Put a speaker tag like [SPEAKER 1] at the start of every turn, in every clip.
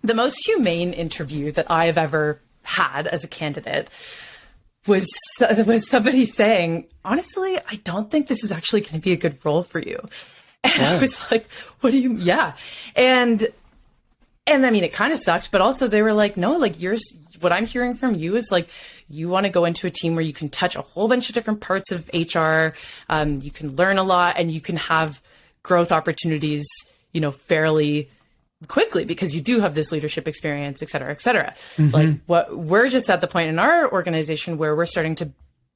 [SPEAKER 1] The most humane interview that I have ever had as a candidate was somebody saying, honestly, I don't think this is actually going to be a good role for you. And I was like, what do you, yeah. And I mean, it kind of sucked, but also they were like, no, like what I'm hearing from you is like, you want to go into a team where you can touch a whole bunch of different parts of HR. You can learn a lot and you can have growth opportunities, fairly quickly because you do have this leadership experience, et cetera, et cetera. Like what we're just at the point in our organization where we're starting to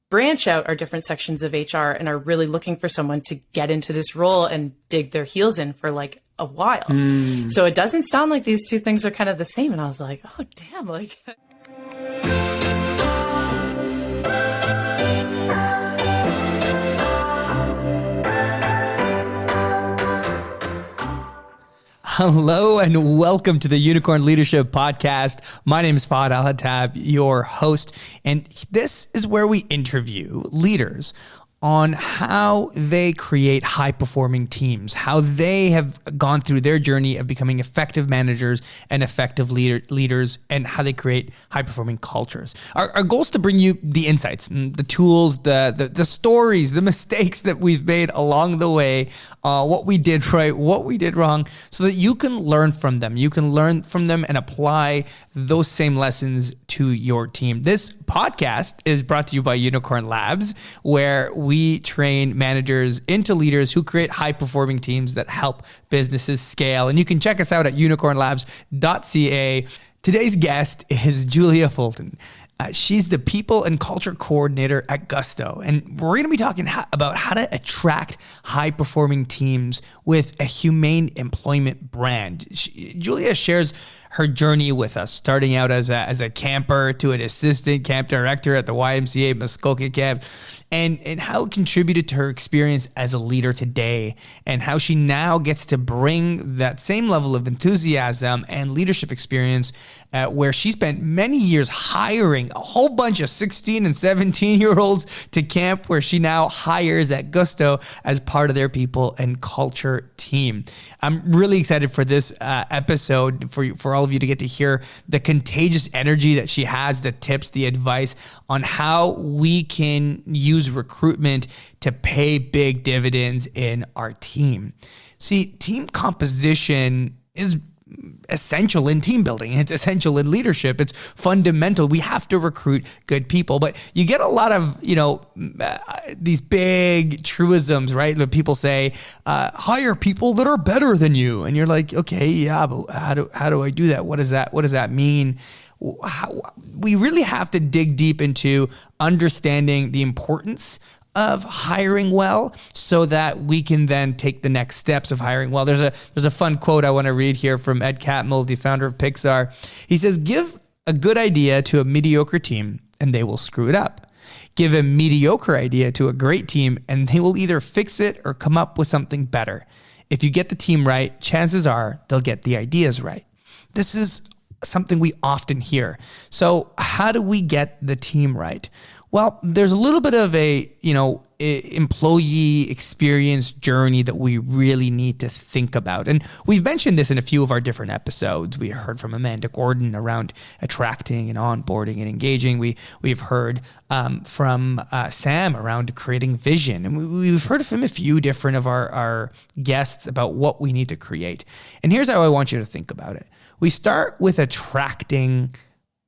[SPEAKER 1] branch out our different sections of HR and are really looking for someone to get into this role and dig their heels in for like a while. So it doesn't sound like these two things are kind of the same. And I was like, oh, damn, like...
[SPEAKER 2] Hello and welcome to the Unicorn Leadership Podcast. My name is Fahad Al-Hattab, your host, and this is where we interview leaders on how they create high-performing teams, how they have gone through their journey of becoming effective managers and effective leaders, and how they create high-performing cultures. Our goal is to bring you the insights, the tools, the stories, the mistakes that we've made along the way, what we did right, what we did wrong, so that you can learn from them. You can learn from them and apply those same lessons to your team. This podcast is brought to you by Unicorn Labs, where we train managers into leaders who create high-performing teams that help businesses scale. And you can check us out at unicornlabs.ca. Today's guest is Julia Fulton. She's the People and Culture Coordinator at Gusto. And we're going to be talking about how to attract high-performing teams with a humane employment brand. Julia shares her journey with us, starting out as a camper to an assistant camp director at the YMCA Muskoka camp, and how it contributed to her experience as a leader today, and how she now gets to bring that same level of enthusiasm and leadership experience where she spent many years hiring a whole bunch of 16 and 17-year-olds to camp, where she now hires at Gusto as part of their people and culture team. I'm really excited for this episode, for all of you to get to hear the contagious energy that she has, the tips, the advice on how we can use recruitment to pay big dividends in our team. See, team composition is essential in team building. It's essential in leadership. It's fundamental. We have to recruit good people, but you get a lot of, these big truisms, right? That people say, hire people that are better than you. And you're like, okay, yeah, but how do I do that? What does that mean? We really have to dig deep into understanding the importance of hiring well, so that we can then take the next steps of hiring well. There's a fun quote I want to read here from Ed Catmull, the founder of Pixar. He says, "Give a good idea to a mediocre team and they will screw it up. Give a mediocre idea to a great team and they will either fix it or come up with something better. If you get the team right, chances are they'll get the ideas right." This is something we often hear. So how do we get the team right? Well, there's a little bit of a, employee experience journey that we really need to think about. And we've mentioned this in a few of our different episodes. We heard from Amanda Gordon around attracting and onboarding and engaging. We've heard from Sam around creating vision. And we've heard from a few different of our guests about what we need to create. And here's how I want you to think about it. We start with attracting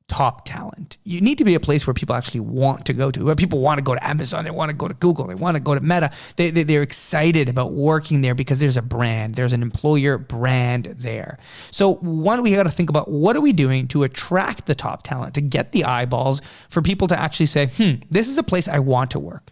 [SPEAKER 2] top talent. You need to be a place where people actually want to go to, where people want to go to Amazon, they want to go to Google, they want to go to Meta. They're excited about working there because there's a brand, there's an employer brand there. So one, we got to think about what are we doing to attract the top talent, to get the eyeballs for people to actually say, this is a place I want to work.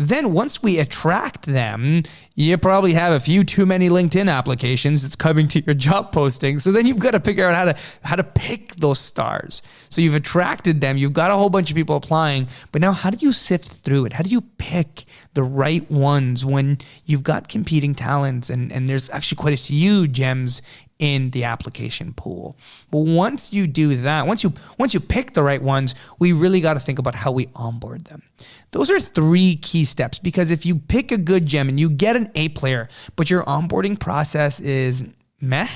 [SPEAKER 2] Then once we attract them, you probably have a few too many LinkedIn applications that's coming to your job posting. So then you've got to figure out how to pick those stars. So you've attracted them, you've got a whole bunch of people applying, but now how do you sift through it? How do you pick the right ones when you've got competing talents and there's actually quite a few gems in the application pool? But once you do that, once you pick the right ones, we really got to think about how we onboard them. Those are 3 key steps, because if you pick a good gem and you get an A player, but your onboarding process is meh,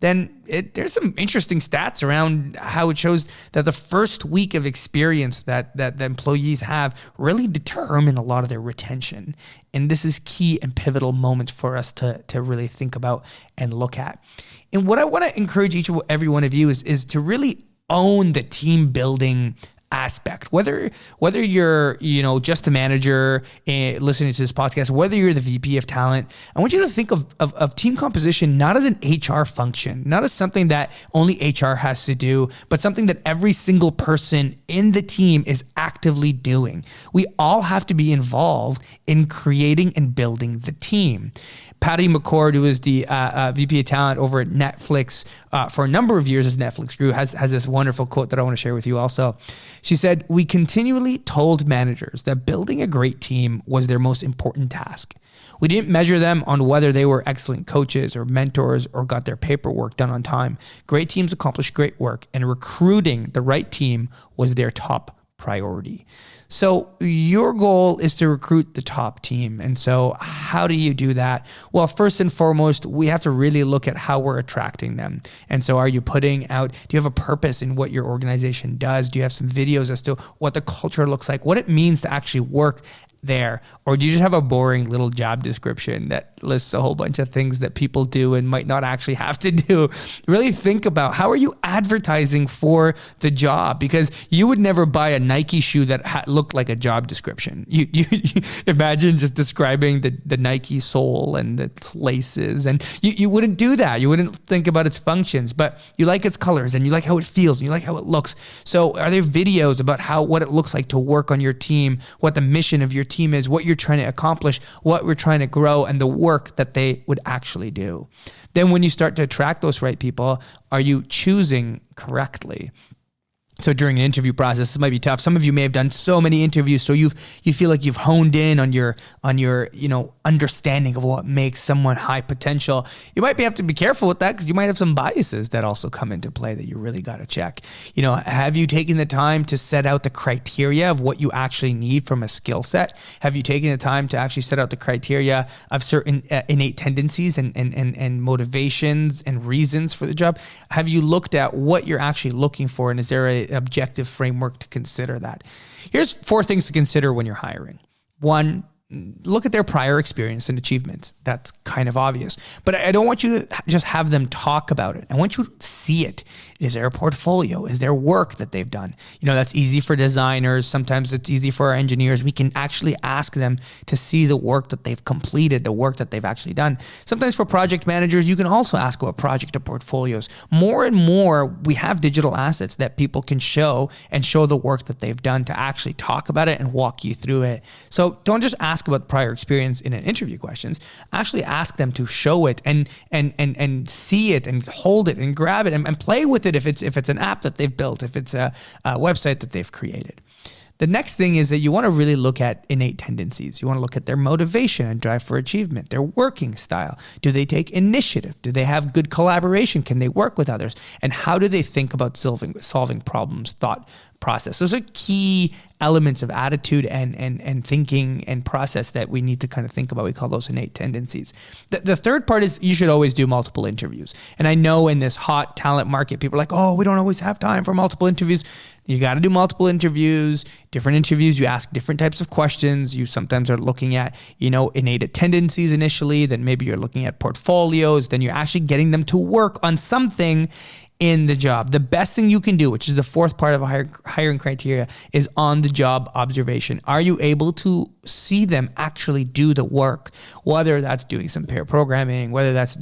[SPEAKER 2] then there's some interesting stats around how it shows that the first week of experience that the employees have really determine a lot of their retention. And this is key and pivotal moments for us to really think about and look at. And what I want to encourage each and every one of you is to really own the team building aspect. Whether you're just a manager listening to this podcast, whether you're the VP of talent, I want you to think of team composition not as an HR function, not as something that only HR has to do, but something that every single person in the team is actively doing. We all have to be involved in creating and building the team. Patty McCord, who is the VP of talent over at Netflix for a number of years as Netflix grew, has this wonderful quote that I want to share with you also. She said, "We continually told managers that building a great team was their most important task. We didn't measure them on whether they were excellent coaches or mentors or got their paperwork done on time. Great teams accomplish great work, and recruiting the right team was their top priority." So your goal is to recruit the top team. And so how do you do that? Well, first and foremost, we have to really look at how we're attracting them. And so are you putting out, do you have a purpose in what your organization does? Do you have some videos as to what the culture looks like, what it means to actually work there? Or do you just have a boring little job description that lists a whole bunch of things that people do and might not actually have to do? Really think about, how are you advertising for the job? Because you would never buy a Nike shoe that looked like a job description. You imagine just describing the Nike sole and its laces, and you wouldn't do that. You wouldn't think about its functions, but you like its colors and you like how it feels and you like how it looks. So are there videos about what it looks like to work on your team, what the mission of your team is, what you're trying to accomplish, what we're trying to grow, and the work that they would actually do? Then when you start to attract those right people, are you choosing correctly? So during an interview process, this might be tough. Some of you may have done so many interviews, so you feel like you've honed in on your understanding of what makes someone high potential. You might have to be careful with that because you might have some biases that also come into play that you really got to check. Have you taken the time to set out the criteria of what you actually need from a skill set? Have you taken the time to actually set out the criteria of certain innate tendencies and motivations and reasons for the job? Have you looked at what you're actually looking for, and is there an objective framework to consider that? Here's 4 things to consider when you're hiring. 1, look at their prior experience and achievements. That's kind of obvious, but I don't want you to just have them talk about it. I want you to see it. Is there a portfolio? Is there work that they've done? That's easy for designers. Sometimes it's easy for our engineers. We can actually ask them to see the work that they've completed, the work that they've actually done. Sometimes for project managers, you can also ask about project or portfolios. More and more, we have digital assets that people can show the work that they've done to actually talk about it and walk you through it. So don't just ask about prior experience in an interview questions. Actually ask them to show it and see it and hold it and grab it and play with it if it's an app that they've built, if it's a website that they've created. The next thing is that you want to really look at innate tendencies. You want to look at their motivation and drive for achievement, their working style. Do they take initiative? Do they have good collaboration? Can they work with others? And how do they think about solving problems, thought process? Those are key elements of attitude and thinking and process that we need to kind of think about. We call those innate tendencies. The third part is you should always do multiple interviews. And I know in this hot talent market, people are like, oh, we don't always have time for multiple interviews. You got to do multiple interviews, different interviews. You ask different types of questions. You sometimes are looking at, innate tendencies initially, then maybe you're looking at portfolios, then you're actually getting them to work on something in the job. The best thing you can do, which is the 4th part of a hiring criteria, is on-the-job observation. Are you able to see them actually do the work? Whether that's doing some pair programming, whether that's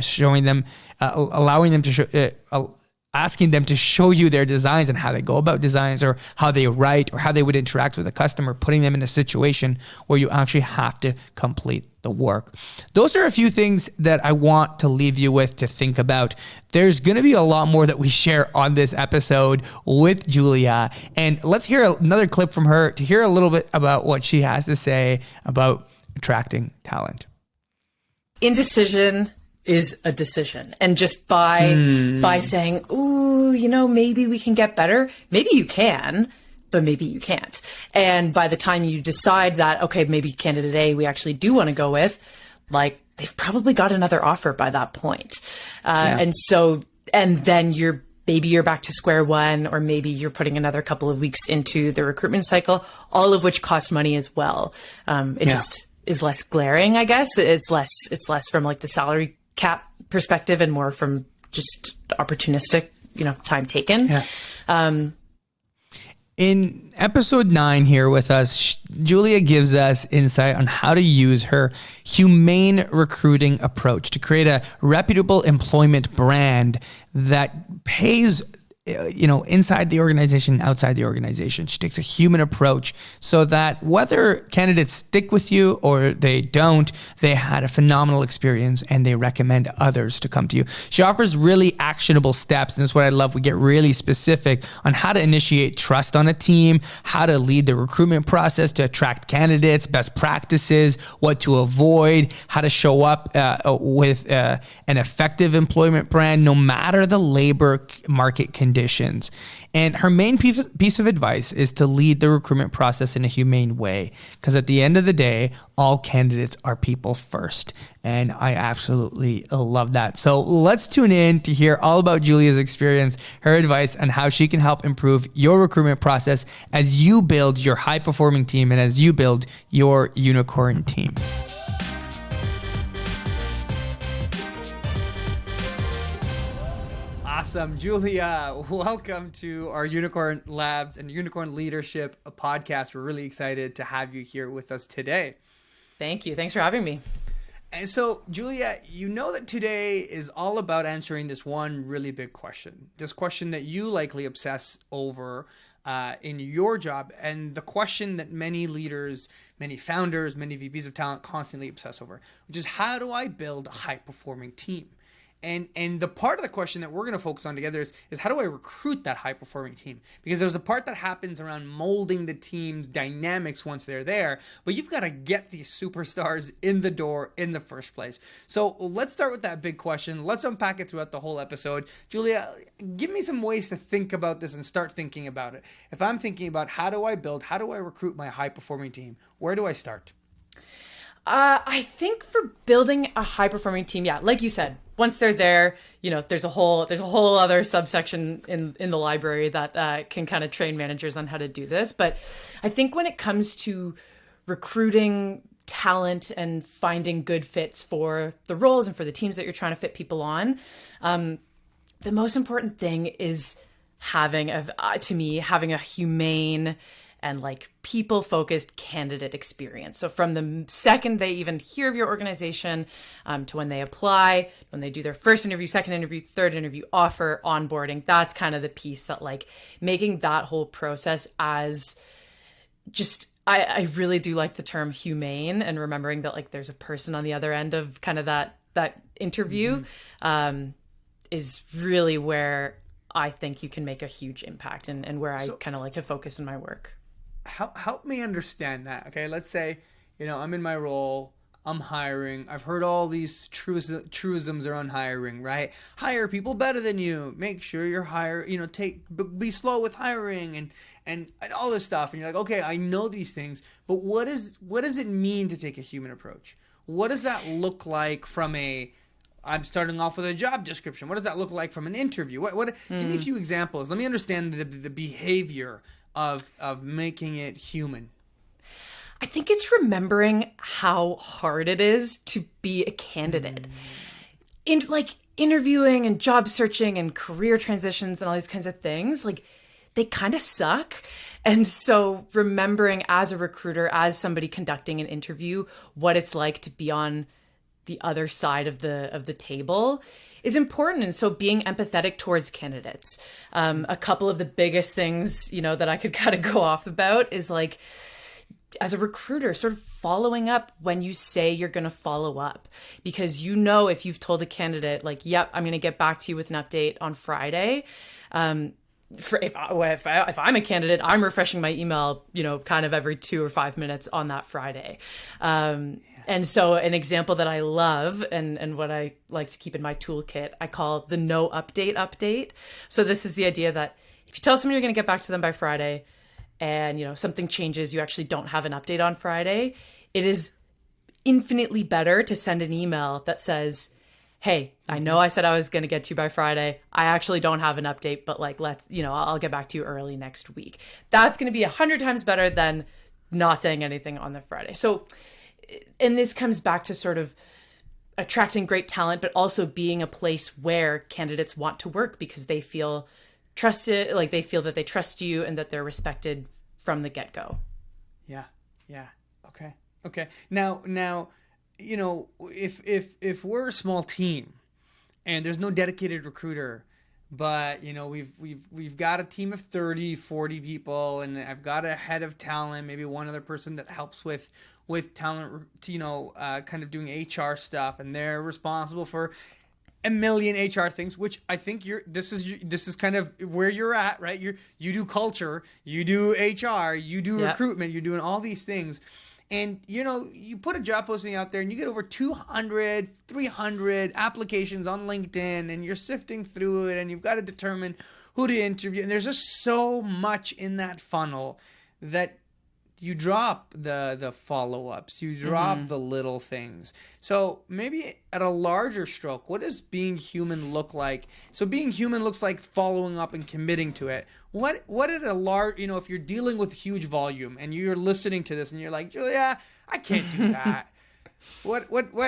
[SPEAKER 2] showing them, allowing them to show, asking them to show you their designs and how they go about designs, or how they write, or how they would interact with a customer, putting them in a situation where you actually have to complete the work. Those are a few things that I want to leave you with to think about. There's going to be a lot more that we share on this episode with Julia. And let's hear another clip from her to hear a little bit about what she has to say about attracting talent.
[SPEAKER 1] Indecision is a decision. And just by saying, ooh, maybe we can get better. Maybe you can, but maybe you can't. And by the time you decide that, okay, maybe candidate A, we actually do want to go with, like they've probably got another offer by that point. And then maybe you're back to square one, or maybe you're putting another couple of weeks into the recruitment cycle, all of which cost money as well. It just is less glaring, I guess. It's less from like the salary cap perspective and more from just opportunistic, time taken.
[SPEAKER 2] Yeah. In episode 9 here with us, Julia gives us insight on how to use her humane recruiting approach to create a reputable employment brand that pays, inside the organization, outside the organization. She takes a human approach so that whether candidates stick with you or they don't, they had a phenomenal experience and they recommend others to come to you. She offers really actionable steps, and that's what I love. We get really specific on how to initiate trust on a team, how to lead the recruitment process to attract candidates, best practices, what to avoid, how to show up with an effective employment brand, no matter the labor market conditions. And her main piece of advice is to lead the recruitment process in a humane way, because at the end of the day, all candidates are people first. And I absolutely love that. So let's tune in to hear all about Julia's experience, her advice, and how she can help improve your recruitment process as you build your high-performing team and as you build your unicorn team. Awesome. Julia, welcome to our Unicorn Labs and Unicorn Leadership podcast. We're really excited to have you here with us today.
[SPEAKER 1] Thank you. Thanks for having me.
[SPEAKER 2] And so, Julia, you know that today is all about answering this one really big question, this question that you likely obsess over in your job, and the question that many leaders, many founders, many VPs of talent constantly obsess over, which is, how do I build a high-performing team? And the part of the question that we're going to focus on together is how do I recruit that high-performing team? Because there's a part that happens around molding the team's dynamics once they're there, but you've got to get these superstars in the door in the first place. So let's start with that big question. Let's unpack it throughout the whole episode. Julia, give me some ways to think about this and start thinking about it. If I'm thinking about how do I recruit my high-performing team, where do I start?
[SPEAKER 1] I think for building a high-performing team, like you said, once they're there, there's a whole other subsection in the library that can kind of train managers on how to do this. But I think when it comes to recruiting talent and finding good fits for the roles and for the teams that you're trying to fit people on, the most important thing is having a humane and like people-focused candidate experience. So from the second they even hear of your organization to when they apply, when they do their first interview, second interview, third interview, offer, onboarding, that's kind of the piece that like making that whole process as just, I really do like the term humane, and remembering that like there's a person on the other end of kind of that interview is really where I think you can make a huge impact and where I kind of like to focus in my work.
[SPEAKER 2] Help me understand that. Okay, let's say, I'm in my role, I'm hiring. I've heard all these truisms around hiring, right? Hire people better than you. Make sure you're be slow with hiring and all this stuff. And you're like, okay, I know these things, but what does it mean to take a human approach? What does that look like from I'm starting off with a job description. What does that look like from an interview? Give me a few examples. Let me understand the behavior of making it human.
[SPEAKER 1] I think it's remembering how hard it is to be a candidate. In like interviewing and job searching and career transitions and all these kinds of things, like they kind of suck. And so remembering as a recruiter, as somebody conducting an interview, what it's like to be on the other side of the table is important. And so being empathetic towards candidates. A couple of the biggest things, that I could kind of go off about is like, as a recruiter, sort of following up when you say you're going to follow up, because if you've told a candidate like, yep, I'm going to get back to you with an update on Friday. If I'm a candidate, I'm refreshing my email, kind of every 2 or 5 minutes on that Friday. And so an example that I love and what I like to keep in my toolkit, I call the no update. So this is the idea that if you tell someone you're going to get back to them by Friday and, something changes, you actually don't have an update on Friday, it is infinitely better to send an email that says, hey, I know I said I was going to get to you by Friday. I actually don't have an update, but like, I'll get back to you early next week. That's going to be 100 times better than not saying anything on the Friday. So, and this comes back to sort of attracting great talent, but also being a place where candidates want to work because they feel trusted, like they feel that they trust you and that they're respected from the get-go.
[SPEAKER 2] Yeah. Yeah. Okay. Now, you know, if we're a small team and there's no dedicated recruiter, but you know, we've got a team of 30, 40 people, and I've got a head of talent, maybe one other person that helps with talent, you know, kind of doing HR stuff, and they're responsible for a million HR things, which I think this is kind of where you're at, right? You do culture, you do HR, you do recruitment, you're doing all these things. And, you know, you put a job posting out there and you get over 200, 300 applications on LinkedIn, and you're sifting through it and you've got to determine who to interview. And there's just so much in that funnel that you drop the follow-ups, you drop the little things. So maybe at a larger stroke, what does being human look like? So being human looks like following up and committing to it. What at a large, you know, if you're dealing with huge volume and you're listening to this and you're like, Julia, I can't do that. What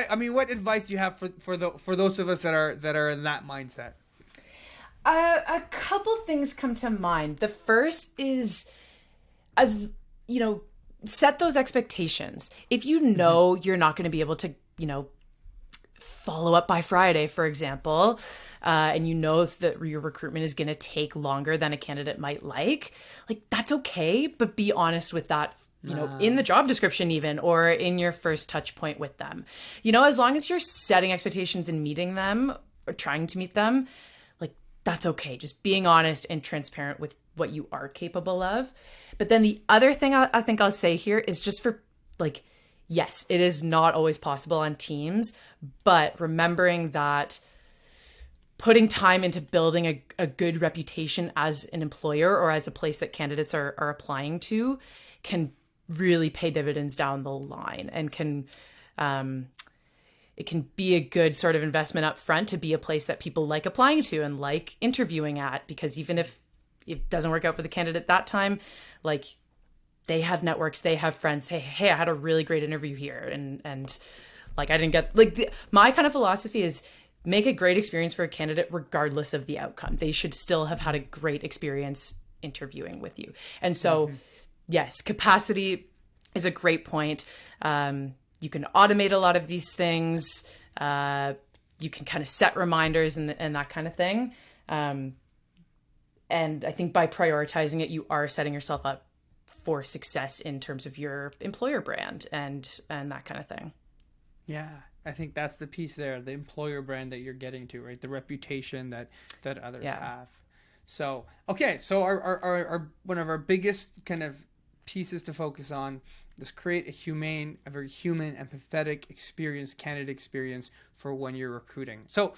[SPEAKER 2] I mean, what advice do you have for those of us that are in that mindset?
[SPEAKER 1] A couple things come to mind. The first is, as you know, set those expectations. If you know you're not going to be able to, you know, follow up by Friday, for example, and you know that your recruitment is going to take longer than a candidate might like that's okay, but be honest with that, you know, in the job description even, or in your first touch point with them. You know, as long as you're setting expectations and meeting them or trying to meet them, like that's okay. Just being honest and transparent with what you are capable of. But then the other thing I think I'll say here is just for like, yes, it is not always possible on teams, but remembering that putting time into building a good reputation as an employer or as a place that candidates are applying to can really pay dividends down the line, and can it can be a good sort of investment up front to be a place that people like applying to and like interviewing at, because even if it doesn't work out for the candidate that time, like they have networks, they have friends. Hey, I had a really great interview here, and like I didn't get my kind of philosophy is make a great experience for a candidate regardless of the outcome. They should still have had a great experience interviewing with you. And so, yes, capacity is a great point. You can automate a lot of these things. You can kind of set reminders and that kind of thing. And I think by prioritizing it, you are setting yourself up for success in terms of your employer brand and that kind of thing.
[SPEAKER 2] Yeah, I think that's the piece there, the employer brand that you're getting to, right? The reputation that others have. So, okay, so our one of our biggest kind of pieces to focus on is create a very human, empathetic experience, candidate experience for when you're recruiting. So,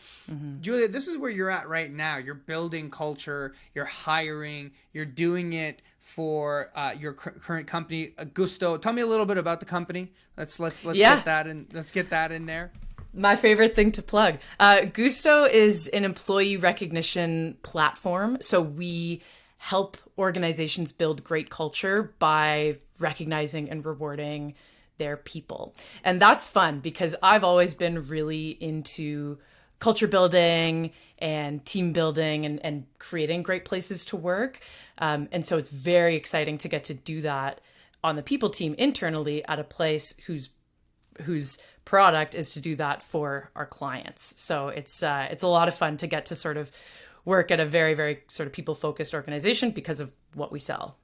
[SPEAKER 2] Julia, this is where you're at right now. You're building culture, you're hiring, you're doing it for your current company, Gusto. Tell me a little bit about the company. Let's get that in. Let's get that in there.
[SPEAKER 1] My favorite thing to plug. Gusto is an employee recognition platform. So we help organizations build great culture by recognizing and rewarding their people. And that's fun because I've always been really into culture building and team building and creating great places to work. And so it's very exciting to get to do that on the people team internally at a place whose product is to do that for our clients. So it's a lot of fun to get to sort of work at a very, very sort of people-focused organization because of what we sell.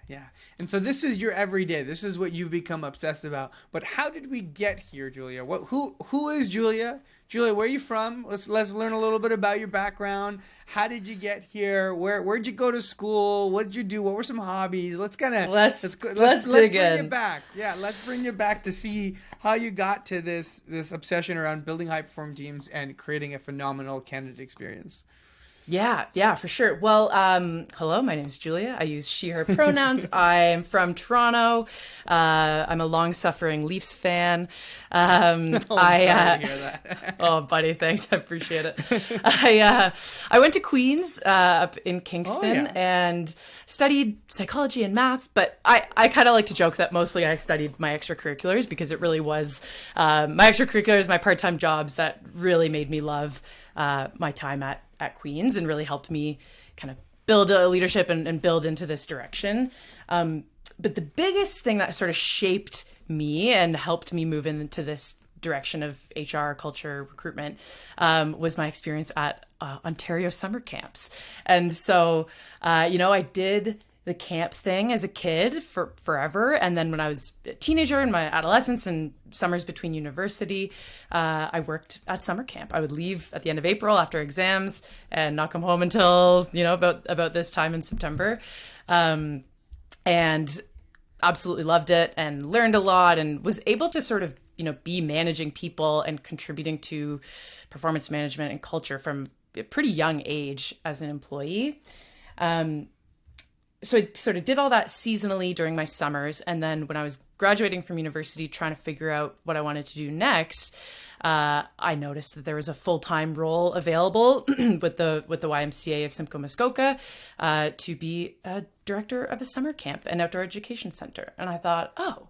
[SPEAKER 2] Yeah. And so this is your everyday. This is what you've become obsessed about. But how did we get here, Julia? Who is Julia? Julia, where are you from? Let's learn a little bit about your background. How did you get here? Where'd you go to school? What did you do? What were some hobbies? Let's dig in. It back. Yeah, let's bring you back to see how you got to this obsession around building high performing teams and creating a phenomenal candidate experience.
[SPEAKER 1] Yeah, for sure. Well, hello, my name is Julia. I use she, her pronouns. I'm from Toronto. I'm a long-suffering Leafs fan.
[SPEAKER 2] I'm sorry to hear that.
[SPEAKER 1] Oh, buddy, thanks. I appreciate it. I went to Queen's up in Kingston and studied psychology and math, but I kind of like to joke that mostly I studied my extracurriculars because it really was my extracurriculars, my part-time jobs that really made me love my time at Queen's and really helped me kind of build a leadership and build into this direction. But the biggest thing that sort of shaped me and helped me move into this direction of HR, culture, recruitment, was my experience at Ontario summer camps. And so, I did the camp thing as a kid for forever. And then when I was a teenager in my adolescence and summers between university, I worked at summer camp. I would leave at the end of April after exams and not come home until, about this time in September. And absolutely loved it and learned a lot and was able to sort of, be managing people and contributing to performance management and culture from a pretty young age as an employee. So I sort of did all that seasonally during my summers. And then when I was graduating from university, trying to figure out what I wanted to do next, I noticed that there was a full-time role available with the YMCA of Simcoe Muskoka to be a director of a summer camp and outdoor education center. And I thought, oh,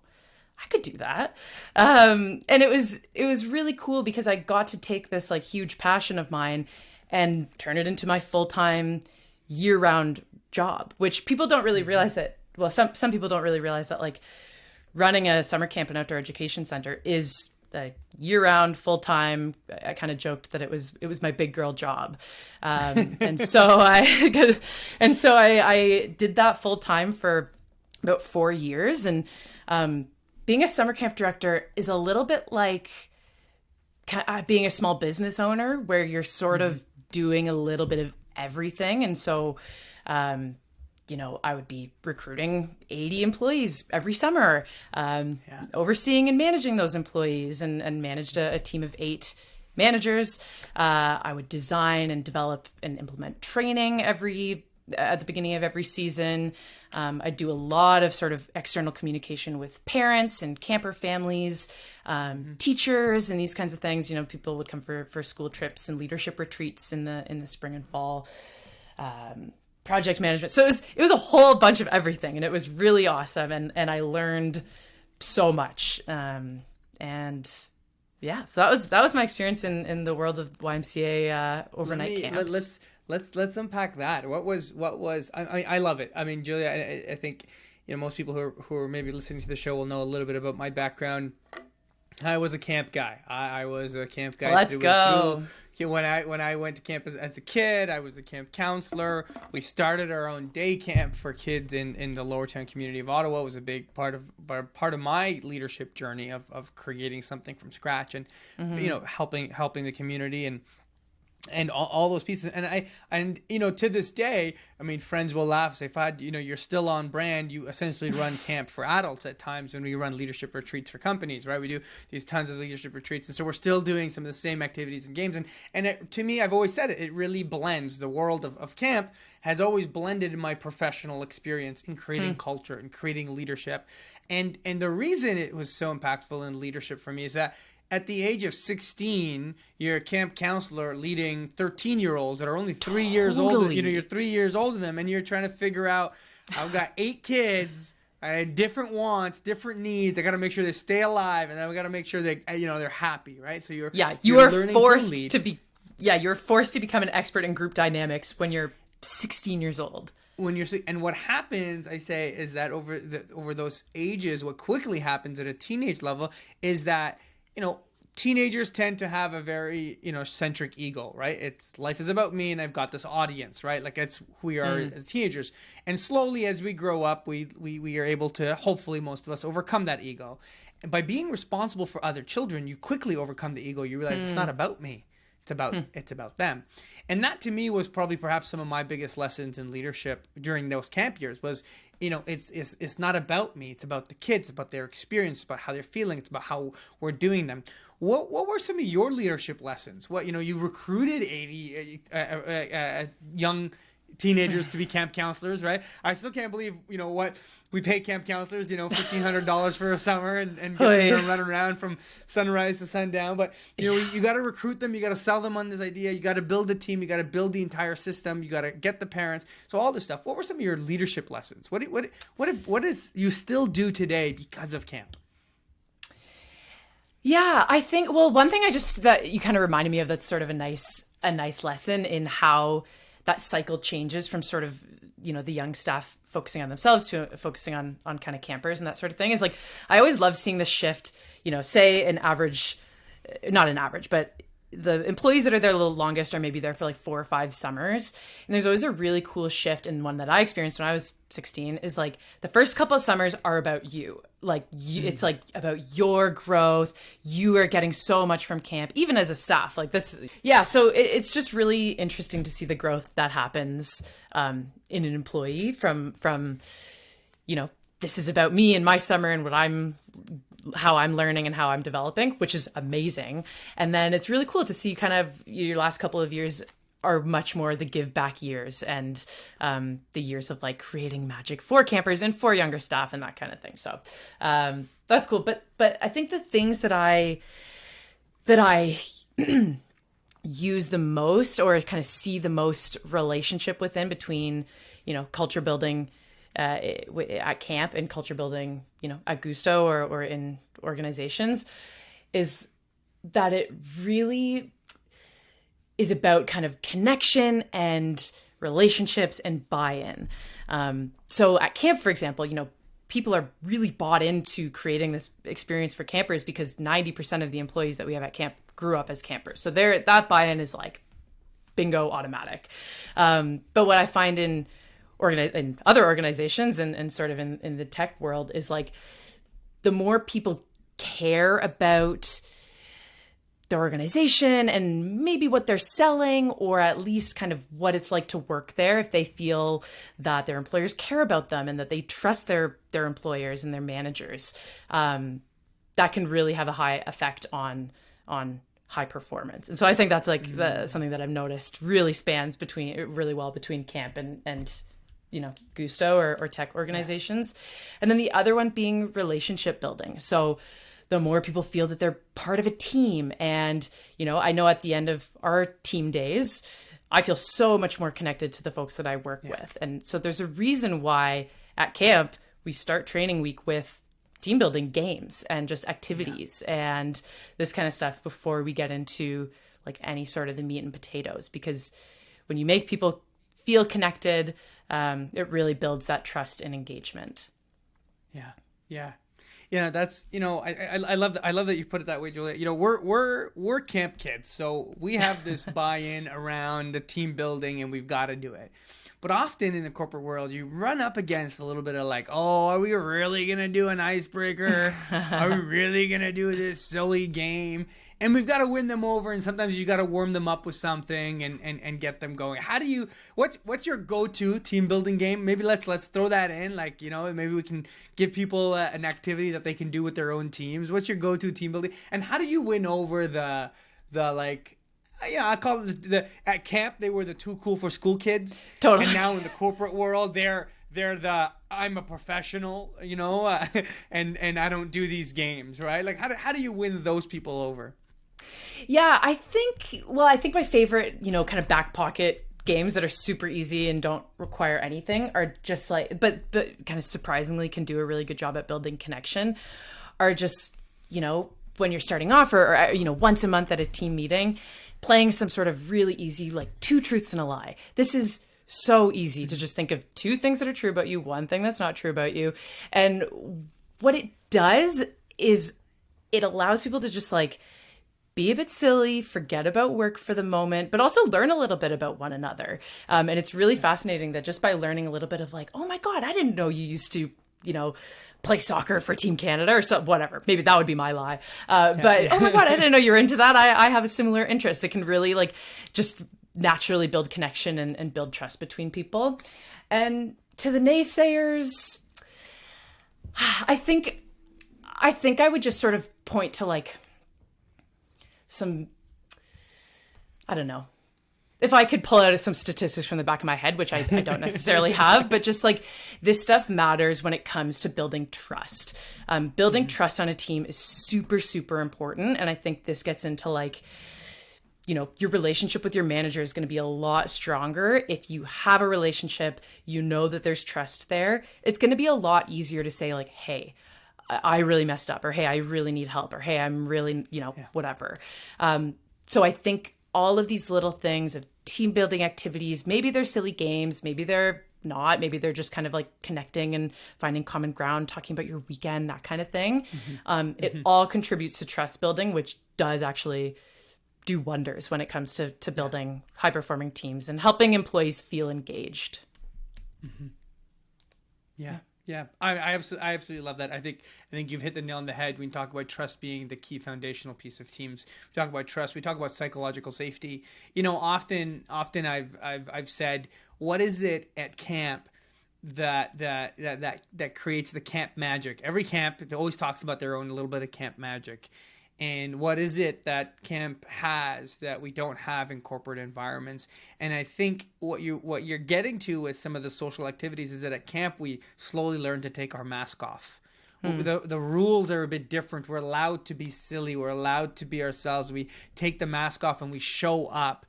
[SPEAKER 1] I could do that. And it was really cool because I got to take this like huge passion of mine and turn it into my full-time year-round job, which people don't really realize that. Well, some people don't really realize that like running a summer camp and outdoor education center is a year-round, full-time. I kind of joked that it was my big girl job, and so I did that full-time for about 4 years. And being a summer camp director is a little bit like being a small business owner, where you're sort of doing a little bit of everything. And so, I would be recruiting 80 employees every summer, overseeing and managing those employees, and managed a team of 8 managers. I would design and develop and implement training at the beginning of every season. I do a lot of sort of external communication with parents and camper families, teachers, and these kinds of things. People would come for school trips and leadership retreats in the spring and fall. Project management. So it was a whole bunch of everything, and it was really awesome. And I learned so much. So that was my experience in the world of YMCA overnight camps.
[SPEAKER 2] Let's unpack that. What was I love it. I mean, Julia, I think most people who are maybe listening to the show will know a little bit about my background. I was a camp guy. I was a camp guy.
[SPEAKER 1] Let's go.
[SPEAKER 2] When I went to camp as a kid, I was a camp counselor. We started our own day camp for kids in the Lowertown community of Ottawa. It was a big part of my leadership journey of creating something from scratch and helping the community and all those pieces. And to this day, I mean, friends will laugh, say, Fad, you're still on brand. You essentially run camp for adults at times when we run leadership retreats for companies, right? We do these tons of leadership retreats. And so we're still doing some of the same activities and games. And to me, I've always said it really blends. The world of camp has always blended in my professional experience in creating culture and creating leadership. And the reason it was so impactful in leadership for me is that at the age of 16, you're a camp counselor leading 13-year-olds that are only 3 years old. You're 3 years older than them, and you're trying to figure out, I've got 8 kids, I had different wants, different needs. I got to make sure they stay alive, and then we got to make sure they, they're happy, right? So you're
[SPEAKER 1] forced you're forced to become an expert in group dynamics when you're 16 years old.
[SPEAKER 2] And what happens, I say, is that over those ages, what quickly happens at a teenage level is that teenagers tend to have a very, centric ego, right? It's life is about me and I've got this audience, right? Like that's who we are as teenagers. And slowly as we grow up, we are able to, hopefully most of us, overcome that ego. And by being responsible for other children, you quickly overcome the ego. You realize it's not about me. It's about them. And that to me was probably perhaps some of my biggest lessons in leadership during those camp years was, it's not about me. It's about the kids, about their experience, about how they're feeling. It's about how we're doing them. What were some of your leadership lessons? You recruited 80 young teenagers to be camp counselors, right? I still can't believe, what we pay camp counselors, $1,500 for a summer and get them to run around from sunrise to sundown. But, you got to recruit them. You got to sell them on this idea. You got to build a team. You got to build the entire system. You got to get the parents. So all this stuff. What were some of your leadership lessons? What is you still do today because of camp?
[SPEAKER 1] Yeah, I think, one thing that you kind of reminded me of that's sort of a nice lesson in how that cycle changes from sort of, the young staff focusing on themselves to focusing on kind of campers and that sort of thing is like, I always love seeing the shift, say not an average, but the employees that are there the longest are maybe there for like 4 or 5 summers. And there's always a really cool shift. And one that I experienced when I was 16 is like the first couple of summers are about you. Like it's like about your growth. You are getting so much from camp, even as a staff like this. Yeah. So it's just really interesting to see the growth that happens in an employee from, this is about me and my summer and how I'm learning and how I'm developing, which is amazing. And then it's really cool to see kind of your last couple of years are much more the give back years and the years of like creating magic for campers and for younger staff and that kind of thing. So that's cool. But I think the things that I use the most or kind of see the most relationship within between, culture building at camp and culture building, at Gusto or in organizations is that it really is about kind of connection and relationships and buy-in. So at camp, for example, people are really bought into creating this experience for campers because 90% of the employees that we have at camp grew up as campers. So that buy-in is like bingo automatic. But what I find in other organizations and sort of in the tech world is like the more people care about the organization and maybe what they're selling or at least kind of what it's like to work there, if they feel that their employers care about them and that they trust their employers and their managers, that can really have a high effect on high performance. And so I think that's like something that I've noticed really spans really well between camp and Gusto or tech organizations. And then the other one being relationship building. So the more people feel that they're part of a team. And, I know at the end of our team days, I feel so much more connected to the folks that I work with. And so there's a reason why at camp, we start training week with team building games and just activities and this kind of stuff before we get into like any sort of the meat and potatoes. Because when you make people feel connected, it really builds that trust and engagement.
[SPEAKER 2] Yeah. That's I love that you put it that way, Julia. We're camp kids, so we have this buy-in around the team building, and we've got to do it. But often in the corporate world, you run up against a little bit of like, oh, are we really gonna do an icebreaker? Are we really gonna do this silly game? And we've got to win them over, and sometimes you got to warm them up with something and get them going. What's your go-to team building game? Maybe let's throw that in. Like, maybe we can give people an activity that they can do with their own teams. What's your go-to team building? And how do you win over the like? I call it at camp they were the too cool for school kids.
[SPEAKER 1] Totally.
[SPEAKER 2] And now in the corporate world they're the I'm a professional, and I don't do these games, right? Like how do you win those people over?
[SPEAKER 1] Yeah, I think my favorite, kind of back pocket games that are super easy and don't require anything are just like, but kind of surprisingly can do a really good job at building connection are just, when you're starting off or once a month at a team meeting, playing some sort of really easy, like 2 truths and a lie. This is so easy to just think of 2 things that are true about you, 1 thing that's not true about you. And what it does is it allows people to just like be a bit silly, forget about work for the moment, but also learn a little bit about one another. And it's really fascinating that just by learning a little bit of like, oh my God, I didn't know you used to, play soccer for Team Canada or so, whatever. Maybe that would be my lie. But oh my God, I didn't know you were into that. I have a similar interest. It can really like just naturally build connection and build trust between people. And to the naysayers, I think I would just sort of point to like some, I don't know, if I could pull out some statistics from the back of my head, which I don't necessarily have, but just like this stuff matters when it comes to building trust. Building trust on a team is super, super important. And I think this gets into like, your relationship with your manager is going to be a lot stronger if you have a relationship, that there's trust there. It's going to be a lot easier to say like, hey, I really messed up, or hey, I really need help, or hey, I'm really, whatever. So I think all of these little things of team building activities, maybe they're silly games, maybe they're not, maybe they're just kind of like connecting and finding common ground, talking about your weekend, that kind of thing. It all contributes to trust building, which does actually do wonders when it comes to building high performing teams and helping employees feel engaged.
[SPEAKER 2] Yeah, I absolutely love that. I think you've hit the nail on the head when you talk about trust being the key foundational piece of teams. We talk about trust. We talk about psychological safety. Often I've said, what is it at camp that creates the camp magic? Every camp always talks about their own little bit of camp magic. And what is it that camp has that we don't have in corporate environments? And I think what you're getting to with some of the social activities is that at camp we slowly learn to take our mask off. The rules are a bit different. We're allowed to be silly. We're allowed to be ourselves. We take the mask off and we show up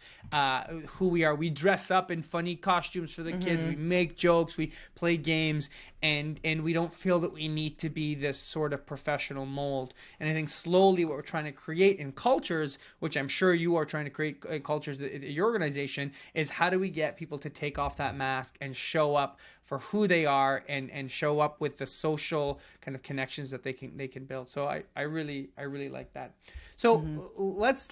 [SPEAKER 2] who we are. We dress up in funny costumes for the kids. We make jokes. We play games. And we don't feel that we need to be this sort of professional mold. And I think slowly what we're trying to create in cultures, which I'm sure you are trying to create cultures at your organization, is how do we get people to take off that mask and show up for who they are and show up with the social kind of connections that they can build. So I really like that. So let's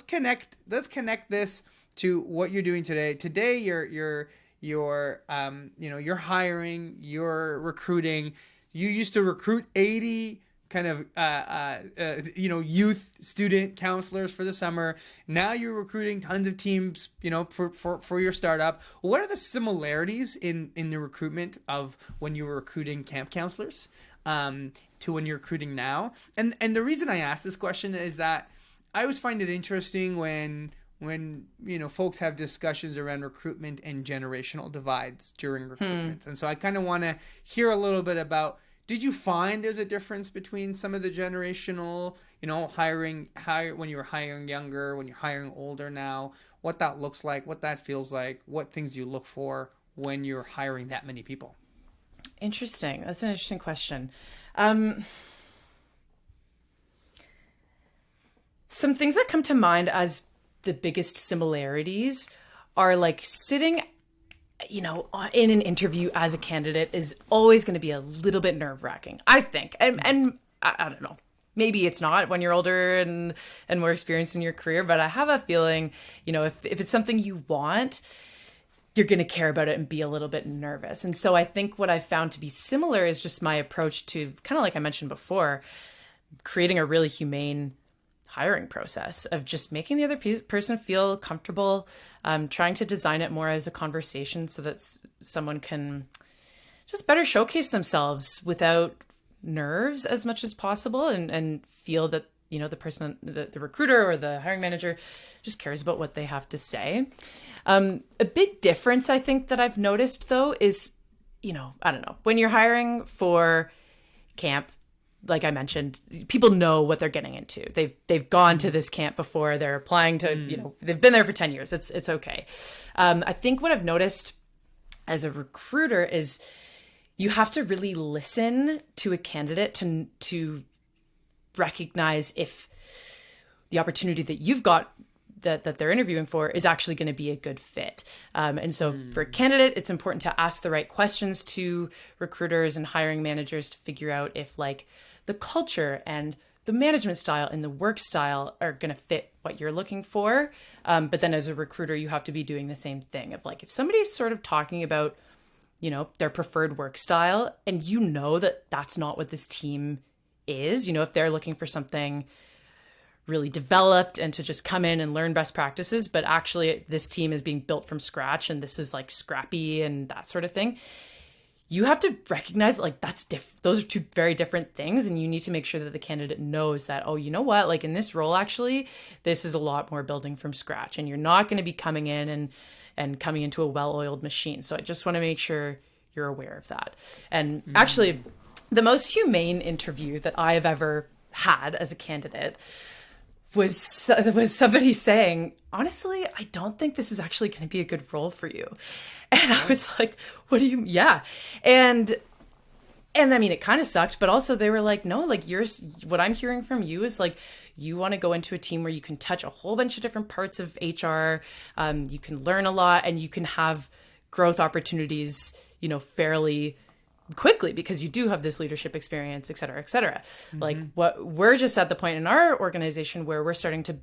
[SPEAKER 2] connect this to what you're doing today. Today you're hiring, you're recruiting. You used to recruit 80 kind of youth student counselors for the summer. Now you're recruiting tons of teams, for your startup. What are the similarities in the recruitment of when you were recruiting camp counselors to when you're recruiting now? And the reason I ask this question is that I always find it interesting when folks have discussions around recruitment and generational divides during recruitment. And so I kind of want to hear a little bit about, did you find there's a difference between some of the generational, hiring when you were hiring younger, when you're hiring older now, what that looks like, what that feels like, what things you look for when you're hiring that many people?
[SPEAKER 1] Interesting. That's an interesting question. Some things that come to mind as the biggest similarities are like sitting, in an interview as a candidate is always going to be a little bit nerve-wracking, I think. And I don't know, maybe it's not when you're older and more experienced in your career, but I have a feeling, if it's something you want, you're going to care about it and be a little bit nervous. And so I think what I found to be similar is just my approach to, kind of like I mentioned before, creating a really humane hiring process of just making the other person feel comfortable, trying to design it more as a conversation so that someone can just better showcase themselves without nerves as much as possible, and feel that, the person, the recruiter or the hiring manager just cares about what they have to say. A big difference I think that I've noticed though is, I don't know, when you're hiring for camp, like I mentioned, people know what they're getting into. They've gone to this camp before. They're applying to, they've been there for 10 years. It's okay. I think what I've noticed as a recruiter is you have to really listen to a candidate to recognize if the opportunity that you've got that they're interviewing for is actually going to be a good fit. And so for a candidate, it's important to ask the right questions to recruiters and hiring managers to figure out if like the culture and the management style and the work style are going to fit what you're looking for. But then as a recruiter, you have to be doing the same thing of like, if somebody's sort of talking about, their preferred work style, and that that's not what this team is. If they're looking for something really developed and to just come in and learn best practices, but actually this team is being built from scratch and this is like scrappy and that sort of thing, you have to recognize like those are two very different things, and you need to make sure that the candidate knows that, oh, you know what, like in this role, actually, this is a lot more building from scratch, and you're not going to be coming in and coming into a well-oiled machine. So I just want to make sure you're aware of that. And actually, the most humane interview that I have ever had as a candidate was somebody saying, honestly, I don't think this is actually going to be a good role for you. And I was like, what do you, yeah. And I mean, it kind of sucked, but also they were like, no, like what I'm hearing from you is like, you want to go into a team where you can touch a whole bunch of different parts of HR. You can learn a lot and you can have growth opportunities, fairly quickly because you do have this leadership experience, et cetera, et cetera. Like what we're just at the point in our organization where we're starting to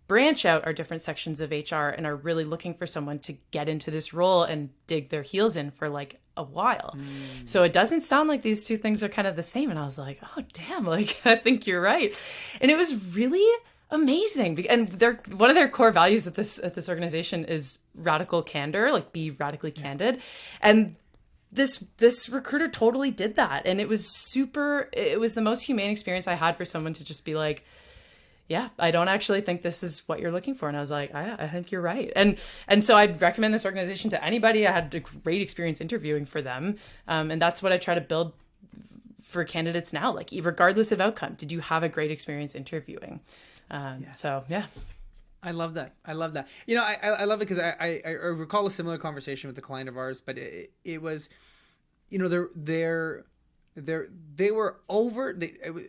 [SPEAKER 1] branch out our different sections of HR and are really looking for someone to get into this role and dig their heels in for like a while. So it doesn't sound like these two things are kind of the same. And I was like, oh, damn, like, I think you're right. And it was really amazing. And one of their core values at this organization is radical candor, like be radically candid. And this recruiter totally did that. And it was the most humane experience I had for someone to just be like, yeah, I don't actually think this is what you're looking for. And I was like, I think you're right. And so I'd recommend this organization to anybody. I had a great experience interviewing for them. And that's what I try to build for candidates now. Like, regardless of outcome, did you have a great experience interviewing? So, yeah.
[SPEAKER 2] I love that. I love that. I love it because I recall a similar conversation with a client of ours, but it was, the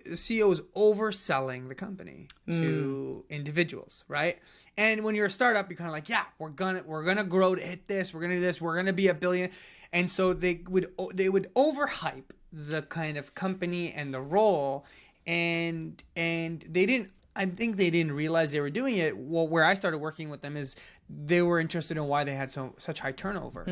[SPEAKER 2] CEO was overselling the company to individuals, right? And when you're a startup, you're kind of like, yeah, we're gonna grow to hit this, we're gonna do this, we're gonna be $1 billion, and so they would overhype the kind of company and the role, and they didn't. I think they didn't realize they were doing it. Well, where I started working with them is they were interested in why they had such high turnover.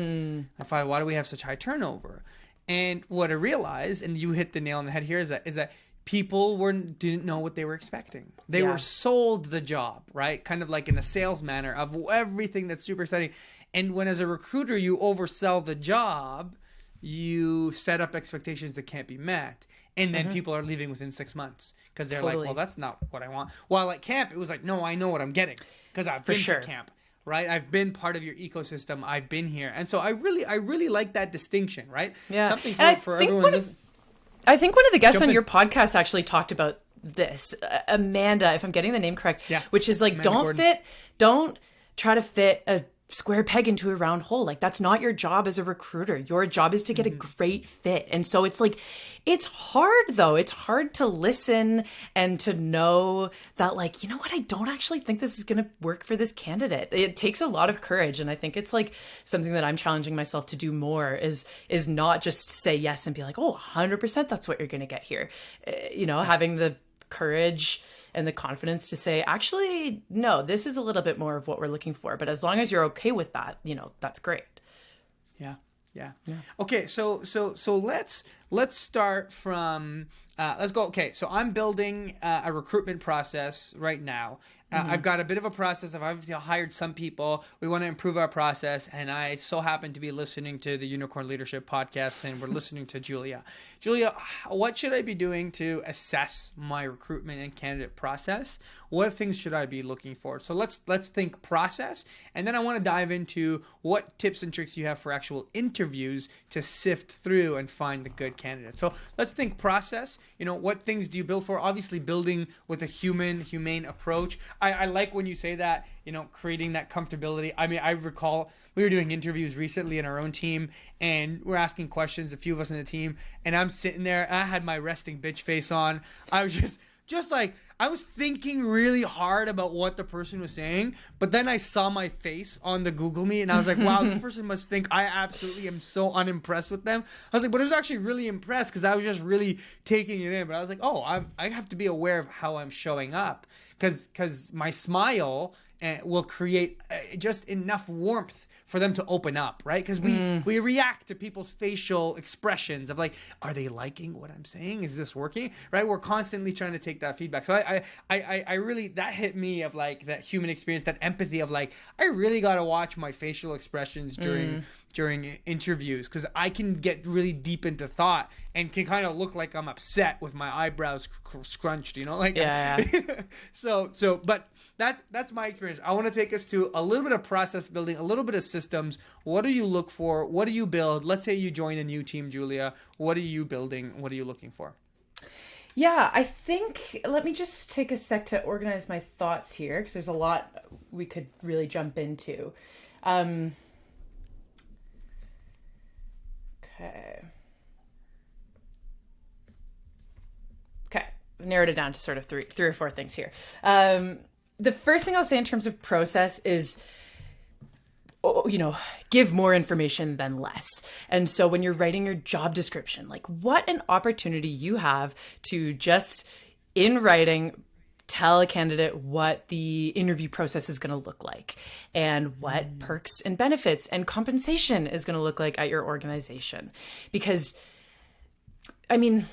[SPEAKER 2] I thought, why do we have such high turnover? And what I realized, and you hit the nail on the head here, is that people didn't know what they were expecting. They were sold the job, right? Kind of like in a sales manner of everything that's super exciting. And when as a recruiter you oversell the job, you set up expectations that can't be met. And then people are leaving within 6 months because they're like, well, that's not what I want. While at camp, it was like, no, I know what I'm getting because I've been to camp, right? I've been part of your ecosystem. I've been here. And so I really like that distinction, right?
[SPEAKER 1] Yeah.
[SPEAKER 2] Something for everyone.
[SPEAKER 1] I think one of the guests on your podcast actually talked about this. Amanda, if I'm getting the name correct, which is like,
[SPEAKER 2] Amanda
[SPEAKER 1] don't try to fit a square peg into a round hole. Like, that's not your job as a recruiter. Your job is to get a great fit. And so it's like, it's hard though. It's hard to listen and to know that, like, you know what? I don't actually think this is going to work for this candidate. It takes a lot of courage. And I think it's like something that I'm challenging myself to do more is not just say yes and be like, oh, 100% that's what you're going to get here. Having the courage and the confidence to say, actually, no, this is a little bit more of what we're looking for. But as long as you're okay with that, that's great.
[SPEAKER 2] Yeah. Okay, so let's start from let's go. Okay, so I'm building a recruitment process right now. I've got a bit of a process. I've obviously hired some people. We want to improve our process, and I so happen to be listening to the Unicorn Leadership podcast, and we're listening to Julia. Julia, what should I be doing to assess my recruitment and candidate process? What things should I be looking for? So let's think process, and then I want to dive into what tips and tricks you have for actual interviews to sift through and find the good candidates. So let's think process. What things do you build for? Obviously, building with a humane approach. I like when you say that, creating that comfortability. I mean, I recall we were doing interviews recently in our own team, and we're asking questions, a few of us in the team, and I'm sitting there, and I had my resting bitch face on. I was just like, I was thinking really hard about what the person was saying, but then I saw my face on the Google Meet, and I was like, wow, this person must think I absolutely am so unimpressed with them. I was like, but I was actually really impressed because I was just really taking it in. But I was like, oh, I have to be aware of how I'm showing up because my smile will create just enough warmth for them to open up, right? Because we react to people's facial expressions of like, are they liking what I'm saying? Is this working? Right? We're constantly trying to take that feedback. So I really, that hit me of like that human experience, that empathy of like, I really got to watch my facial expressions during interviews, because I can get really deep into thought and can kind of look like I'm upset with my eyebrows scrunched, you know, like but that's my experience. I want to take us to a little bit of process building, a little bit of systems. What do you look for? What do you build? Let's say you join a new team, Julia. What are you building? What are you looking for?
[SPEAKER 1] Yeah, I think, let me just take a sec to organize my thoughts here, because there's a lot we could really jump into. Okay. Narrowed it down to sort of three or four things here. The first thing I'll say in terms of process is, give more information than less. And so when you're writing your job description, like what an opportunity you have to just in writing tell a candidate what the interview process is going to look like and what perks and benefits and compensation is going to look like at your organization. Because, one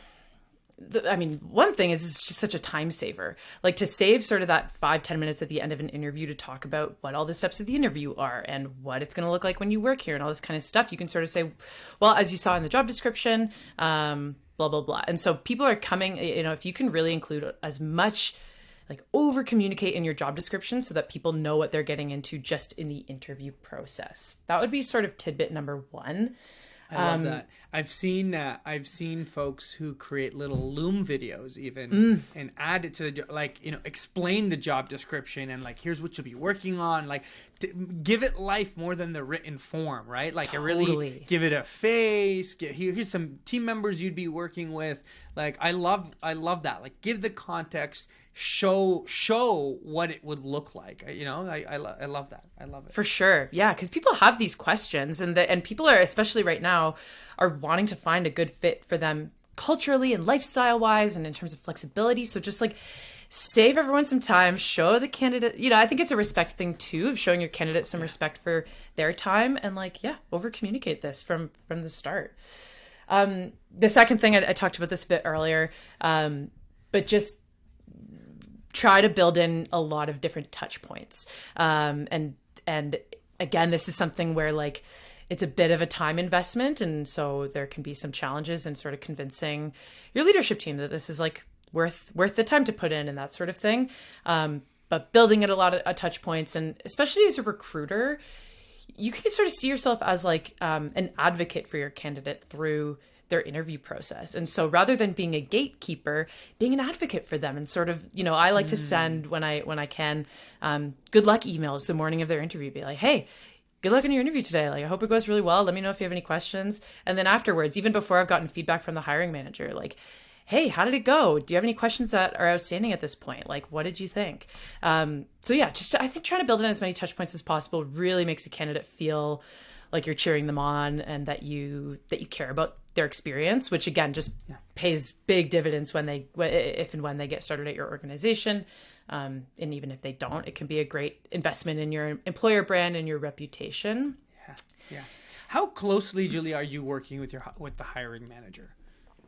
[SPEAKER 1] thing is it's just such a time saver. Like to save sort of that 5-10 minutes at the end of an interview to talk about what all the steps of the interview are and what it's going to look like when you work here and all this kind of stuff. You can sort of say, well, as you saw in the job description, blah, blah, blah. And so people are coming, if you can really include as much, like over communicate in your job description so that people know what they're getting into just in the interview process. That would be sort of tidbit number one.
[SPEAKER 2] I love that. I've seen folks who create little Loom videos even and add it to the, explain the job description and like, here's what you'll be working on. Like give it life more than the written form, right? Like
[SPEAKER 1] Totally.
[SPEAKER 2] Really give it a face. Here's some team members you'd be working with. Like, I love that. Like give the context, show what it would look like. I love that. I love it.
[SPEAKER 1] For sure. Yeah. Cause people have these questions and people are, especially right now, are wanting to find a good fit for them culturally and lifestyle wise and in terms of flexibility. So just like save everyone some time, show the candidate, I think it's a respect thing too, of showing your candidate some respect for their time and over communicate this from the start. The second thing, I talked about this a bit earlier, but just try to build in a lot of different touch points. And again, this is something where it's a bit of a time investment. And so there can be some challenges in sort of convincing your leadership team that this is worth the time to put in and that sort of thing. But building in a lot of touch points, and especially as a recruiter, you can sort of see yourself as an advocate for your candidate through their interview process. And so rather than being a gatekeeper, being an advocate for them and sort of, I like to send when I can, good luck emails the morning of their interview, be like, hey, good luck in your interview today. I hope it goes really well. Let me know if you have any questions. And then afterwards, even before I've gotten feedback from the hiring manager, hey, how did it go? Do you have any questions that are outstanding at this point? What did you think? So yeah, just I think trying to build in as many touch points as possible really makes a candidate feel like you're cheering them on and that you care about their experience, which again just pays big dividends if and when they get started at your organization. And even if they don't, it can be a great investment in your employer brand and your reputation.
[SPEAKER 2] Yeah. How closely, Julie, are you working with the hiring manager?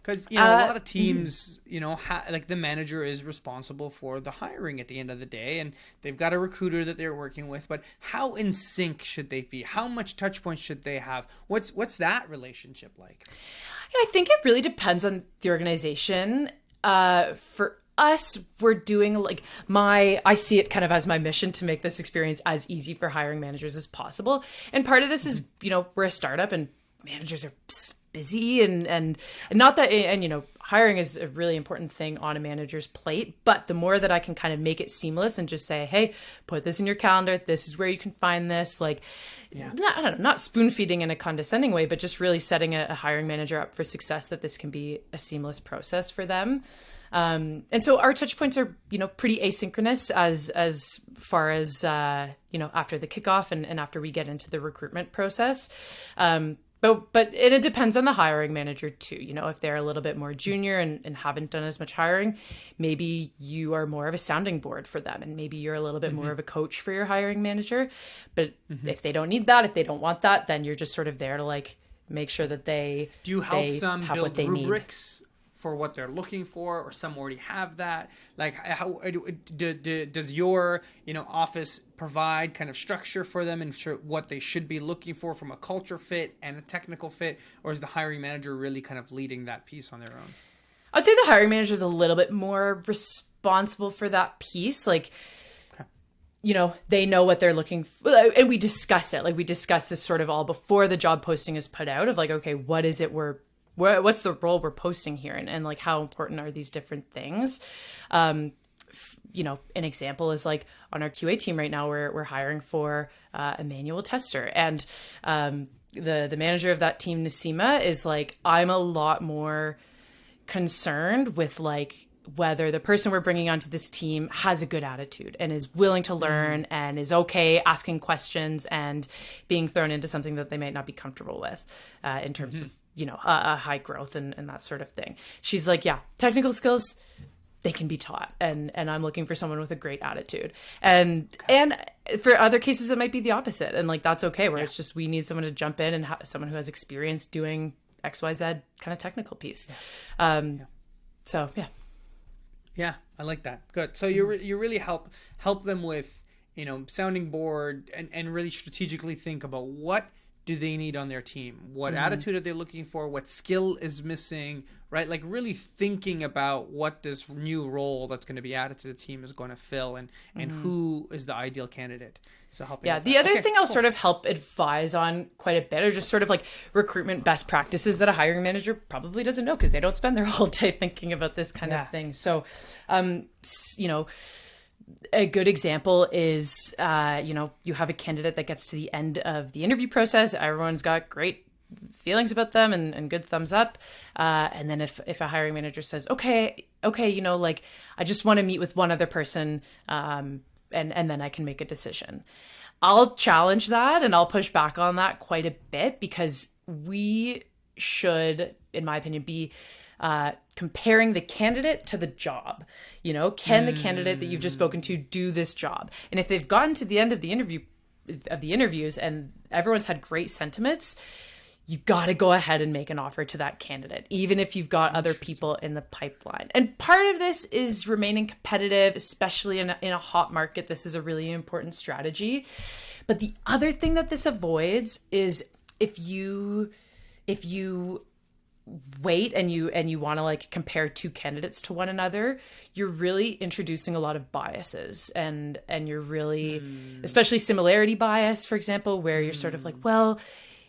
[SPEAKER 2] Because a lot of teams, the manager is responsible for the hiring at the end of the day, and they've got a recruiter that they're working with. But how in sync should they be? How much touch points should they have? What's that relationship like?
[SPEAKER 1] I think it really depends on the organization. For us, we're doing I see it kind of as my mission to make this experience as easy for hiring managers as possible. And part of this is, we're a startup and managers are busy and not that, and hiring is a really important thing on a manager's plate, but the more that I can kind of make it seamless and just say, hey, put this in your calendar, this is where you can find this, not spoon feeding in a condescending way, but just really setting a hiring manager up for success, that this can be a seamless process for them. And so our touch points are, pretty asynchronous as far as, after the kickoff and after we get into the recruitment process. But it depends on the hiring manager too. You know, if they're a little bit more junior and haven't done as much hiring, maybe you are more of a sounding board for them, and maybe you're a little bit more of a coach for your hiring manager. But if they don't need that, if they don't want that, then you're just sort of there to like make sure that they
[SPEAKER 2] Do you help
[SPEAKER 1] they
[SPEAKER 2] some
[SPEAKER 1] have
[SPEAKER 2] build
[SPEAKER 1] what they need.
[SPEAKER 2] rubrics for what they're looking for, or some already have that? Like, how does your office provide kind of structure for them and sure what they should be looking for from a culture fit and a technical fit, or is the hiring manager really kind of leading that piece on their own?
[SPEAKER 1] I'd say the hiring manager is a little bit more responsible for that piece. Like, they know what they're looking for. And we discuss it. Like, we discuss this sort of all before the job posting is put out of like, okay, what is it what's the role we're posting here? And like, how important are these different things? An example is like on our QA team right now, we're hiring for a manual tester. And the manager of that team, Nasima, is like, I'm a lot more concerned with like whether the person we're bringing onto this team has a good attitude and is willing to learn and is okay asking questions and being thrown into something that they might not be comfortable with in terms of a high growth and that sort of thing. She's like, yeah, technical skills, they can be taught. And I'm looking for someone with a great attitude. And for other cases, it might be the opposite. And like, that's okay, where it's just, we need someone to jump in and someone who has experience doing XYZ kind of technical piece. So, yeah.
[SPEAKER 2] Yeah, I like that. Good. So you really help them with, sounding board and really strategically think about what do they need on their team? What attitude are they looking for? What skill is missing, right? Like really thinking about what this new role that's going to be added to the team is going to fill and who is the ideal candidate. So helping.
[SPEAKER 1] Yeah. The other thing I'll sort of help advise on quite a bit are just sort of like recruitment best practices that a hiring manager probably doesn't know because they don't spend their whole day thinking about this kind of thing. So, a good example is, you have a candidate that gets to the end of the interview process. Everyone's got great feelings about them and good thumbs up. And then if a hiring manager says, okay, like I just want to meet with one other person, and then I can make a decision. I'll challenge that and I'll push back on that quite a bit because we should, in my opinion, be comparing the candidate to the job. Can the candidate that you've just spoken to do this job? And if they've gotten to the end of the interviews and everyone's had great sentiments, you got to go ahead and make an offer to that candidate, even if you've got other people in the pipeline. And part of this is remaining competitive, especially in a hot market. This is a really important strategy. But the other thing that this avoids is if you wait and you want to like compare two candidates to one another, you're really introducing a lot of biases and you're really, especially similarity bias, for example, where you're sort of like, well,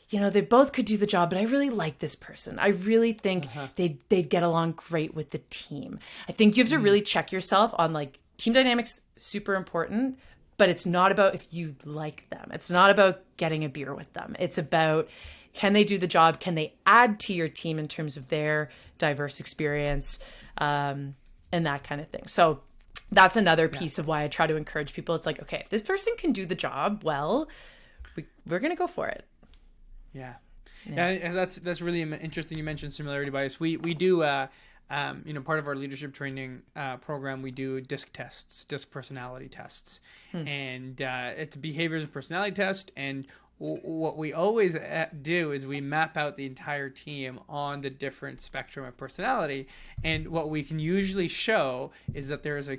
[SPEAKER 1] they both could do the job, but I really like this person. I really think they'd get along great with the team. I think you have to really check yourself on like team dynamics, super important, but it's not about if you like them. It's not about getting a beer with them. It's about, can they do the job? Can they add to your team in terms of their diverse experience, and that kind of thing? So that's another piece of why I try to encourage people. It's like, okay, if this person can do the job well, we're going to go for it.
[SPEAKER 2] Yeah. That's really interesting. You mentioned similarity bias. We do, part of our leadership training program, we do DISC personality tests. And it's a behaviors and personality test. And what we always do is we map out the entire team on the different spectrum of personality. And what we can usually show is that there is a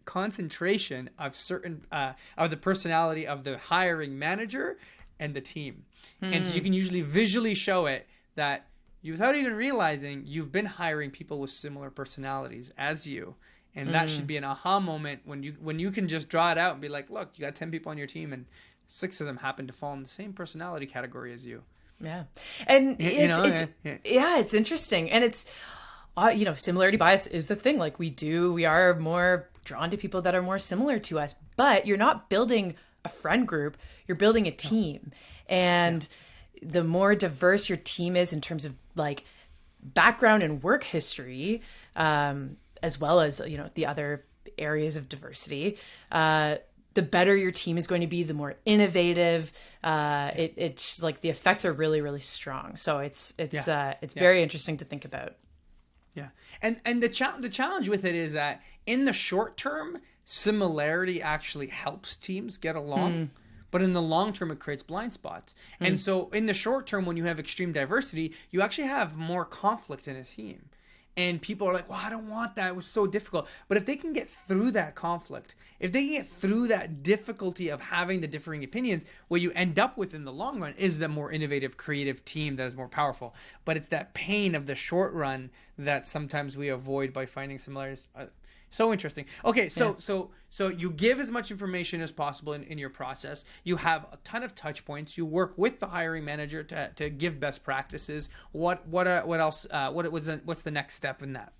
[SPEAKER 2] concentration of certain of the personality of the hiring manager and the team. And so you can usually visually show it that without even realizing you've been hiring people with similar personalities as you. And that should be an aha moment when you can just draw it out and be like, look, you got 10 people on your team and 6 of them happen to fall in the same personality category as you.
[SPEAKER 1] Yeah. And it's interesting. And it's, similarity bias is the thing. Like we are more drawn to people that are more similar to us, but you're not building a friend group, you're building a team. And the more diverse your team is in terms of like background and work history, as well as, the other areas of diversity, the better your team is going to be, the more innovative. It's like the effects are really, really strong. So it's very interesting to think about.
[SPEAKER 2] Yeah. And the challenge with it is that in the short term, similarity actually helps teams get along. But in the long term, it creates blind spots. And so in the short term, when you have extreme diversity, you actually have more conflict in a team. And people are like, well, I don't want that. It was so difficult. But if they can get through that conflict, if they get through that difficulty of having the differing opinions, what you end up with in the long run is the more innovative, creative team that is more powerful. But it's that pain of the short run that sometimes we avoid by finding similarities. So interesting. Okay, so you give as much information as possible in your process. You have a ton of touch points. You work with the hiring manager to give best practices. What else? What's the next step in that?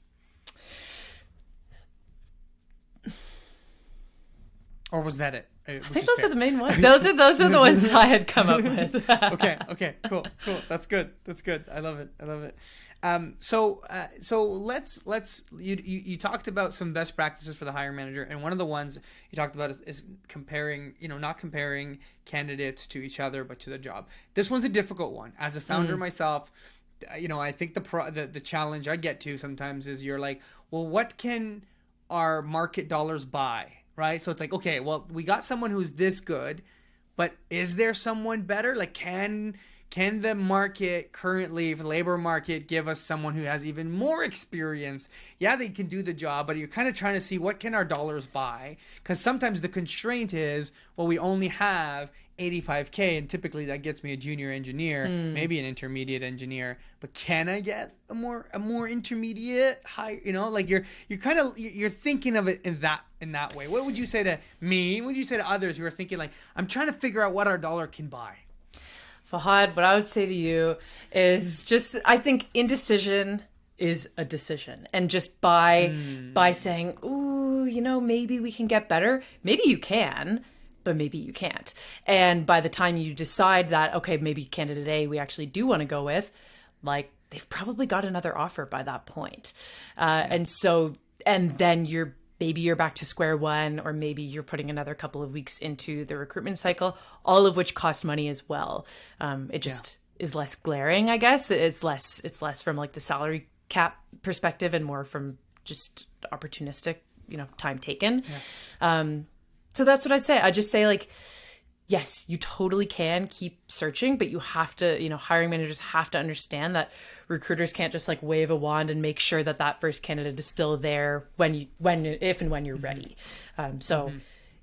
[SPEAKER 2] Or was that it?
[SPEAKER 1] I think those are the main ones. Those are the ones that I had come up with.
[SPEAKER 2] Okay, cool. That's good. I love it. So you talked about some best practices for the hiring manager, and one of the ones you talked about is comparing, not comparing candidates to each other, but to the job. This one's a difficult one. As a founder myself, I think the challenge I get to sometimes is you're like, well, what can our market dollars buy? Right? So it's like, okay, well, we got someone who's this good, but is there someone better? Like, can the market currently, the labor market, give us someone who has even more experience? Yeah, they can do the job, but you're kind of trying to see what can our dollars buy? Because sometimes the constraint is, well, we only have $85K, and typically that gets me a junior engineer, maybe an intermediate engineer. But can I get a more intermediate, high? Like you're thinking of it in that way. What would you say to me? What would you say to others who are thinking like, I'm trying to figure out what our dollar can buy?
[SPEAKER 1] Fahad, what I would say to you is just, I think indecision is a decision. And just by saying, ooh, maybe we can get better. Maybe you can, but maybe you can't. And by the time you decide that, okay, maybe candidate A we actually do want to go with, like, they've probably got another offer by that point. And then maybe you're back to square one, or maybe you're putting another couple of weeks into the recruitment cycle, all of which cost money as well. It just is less glaring, I guess. It's less from like the salary cap perspective and more from just opportunistic, time taken. Yeah. So that's what I'd say. I just say, like, yes, you totally can keep searching, but you have to, hiring managers have to understand that recruiters can't just like wave a wand and make sure that first candidate is still there if and when you're ready. So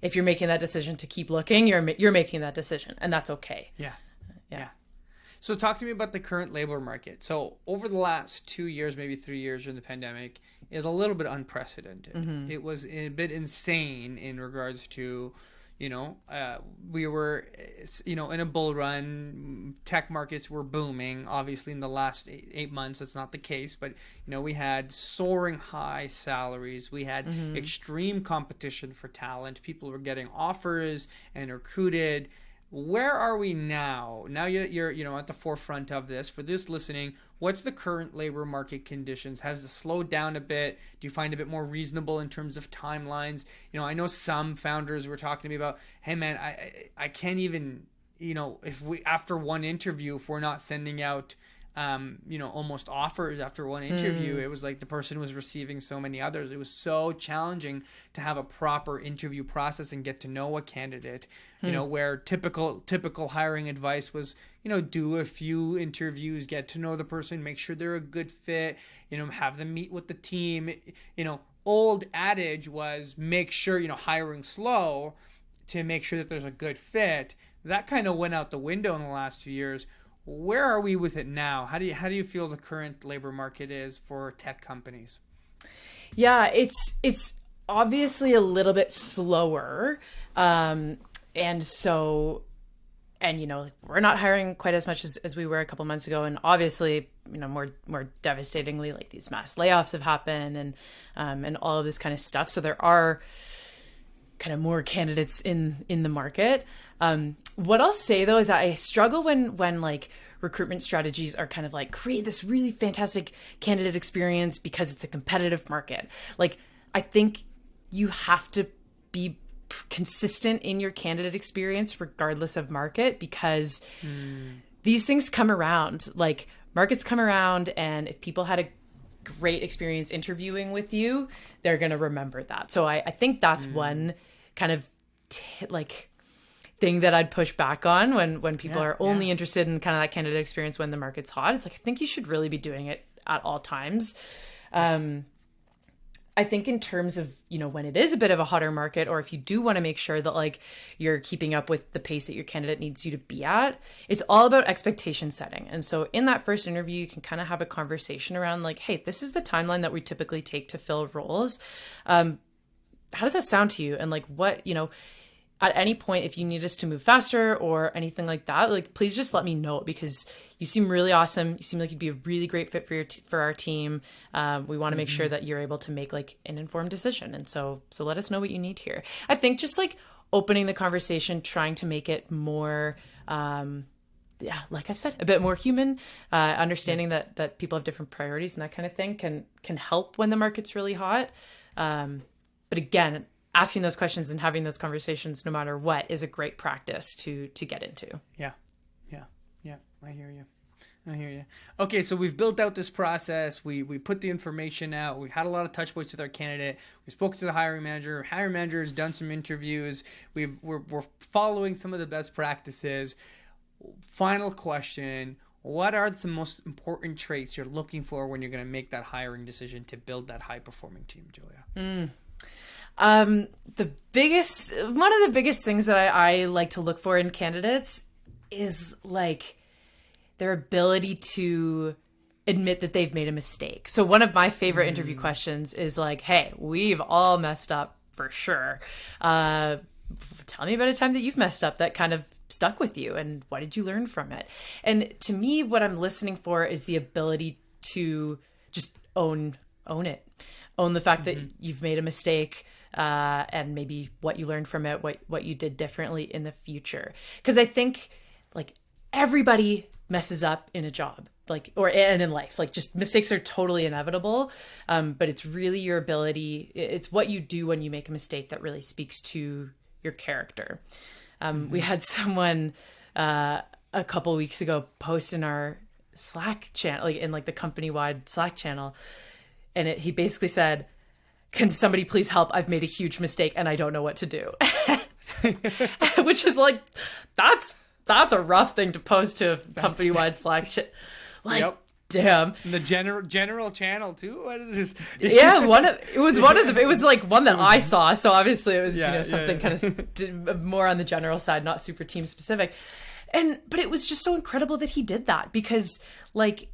[SPEAKER 1] if you're making that decision to keep looking, you're making that decision, and that's okay.
[SPEAKER 2] Yeah. So talk to me about the current labor market. So over the last 2 years, maybe 3 years during the pandemic, is a little bit unprecedented. It was a bit insane in regards to, we were, in a bull run. Tech markets were booming. Obviously, in the last 8 months, that's not the case. But, we had soaring high salaries. We had extreme competition for talent. People were getting offers and recruited. Where are we now? Now you're at the forefront of this. For this listening, what's the current labor market conditions? Has it slowed down a bit? Do you find it a bit more reasonable in terms of timelines? I know some founders were talking to me about, hey man, I can't even, if we, after one interview, if we're not sending out almost offers after one interview, it was like the person was receiving so many others. It was so challenging to have a proper interview process and get to know a candidate, where typical hiring advice was, do a few interviews, get to know the person, make sure they're a good fit, have them meet with the team. Old adage was make sure, hiring slow to make sure that there's a good fit. That kind of went out the window in the last 2 years. Where are we with it now? How do you feel the current labor market is for tech companies?
[SPEAKER 1] Yeah, it's obviously a little bit slower. And we're not hiring quite as much as we were a couple months ago. And obviously, more devastatingly, like these mass layoffs have happened and all of this kind of stuff. So there are kind of more candidates in the market. What I'll say though is I struggle when like recruitment strategies are kind of like create this really fantastic candidate experience because it's a competitive market. Like, I think you have to be consistent in your candidate experience, regardless of market, because these things come around. Like, markets come around, and if people had a great experience interviewing with you, they're going to remember that. So I think that's one kind of thing that I'd push back on when people are only interested in kind of that candidate experience when the market's hot. It's like, I think you should really be doing it at all times. I think in terms of, when it is a bit of a hotter market, or if you do want to make sure that like you're keeping up with the pace that your candidate needs you to be at, it's all about expectation setting. And so in that first interview, you can kind of have a conversation around like, hey, this is the timeline that we typically take to fill roles. How does that sound to you? And like, what, at any point, if you need us to move faster or anything like that, like, please just let me know, because you seem really awesome. You seem like you'd be a really great fit for our team. We want to make sure that you're able to make like an informed decision. And so let us know what you need here. I think just like opening the conversation, trying to make it more, like I said, a bit more human, understanding that people have different priorities and that kind of thing can help when the market's really hot. But again, asking those questions and having those conversations, no matter what, is a great practice to get into.
[SPEAKER 2] Yeah. I hear you. Okay, so we've built out this process. We put the information out. We've had a lot of touch points with our candidate. We spoke to the hiring manager. Hiring manager has done some interviews. We're following some of the best practices. Final question: what are some most important traits you're looking for when you're going to make that hiring decision to build that high performing team, Julia?
[SPEAKER 1] One of the biggest things that I like to look for in candidates is like their ability to admit that they've made a mistake. So one of my favorite interview questions is like, hey, we've all messed up for sure. Tell me about a time that you've messed up that kind of stuck with you, and what did you learn from it? And to me, what I'm listening for is the ability to just own it. Own the fact that you've made a mistake, and maybe what you learned from it, what you did differently in the future. Because I think like everybody messes up in a job, and in life. Like, just mistakes are totally inevitable. But it's really your ability. It's what you do when you make a mistake that really speaks to your character. We had someone a couple weeks ago post in our Slack channel, like in like the company-wide Slack channel. And he basically said, can somebody please help? I've made a huge mistake and I don't know what to do. Which is like, that's a rough thing to post to a company-wide Slack chat. Like, damn.
[SPEAKER 2] And the general channel too? What is this?
[SPEAKER 1] Yeah, it was like one that I saw. So obviously it was something kind of more on the general side, not super team specific. But it was just so incredible that he did that, because like,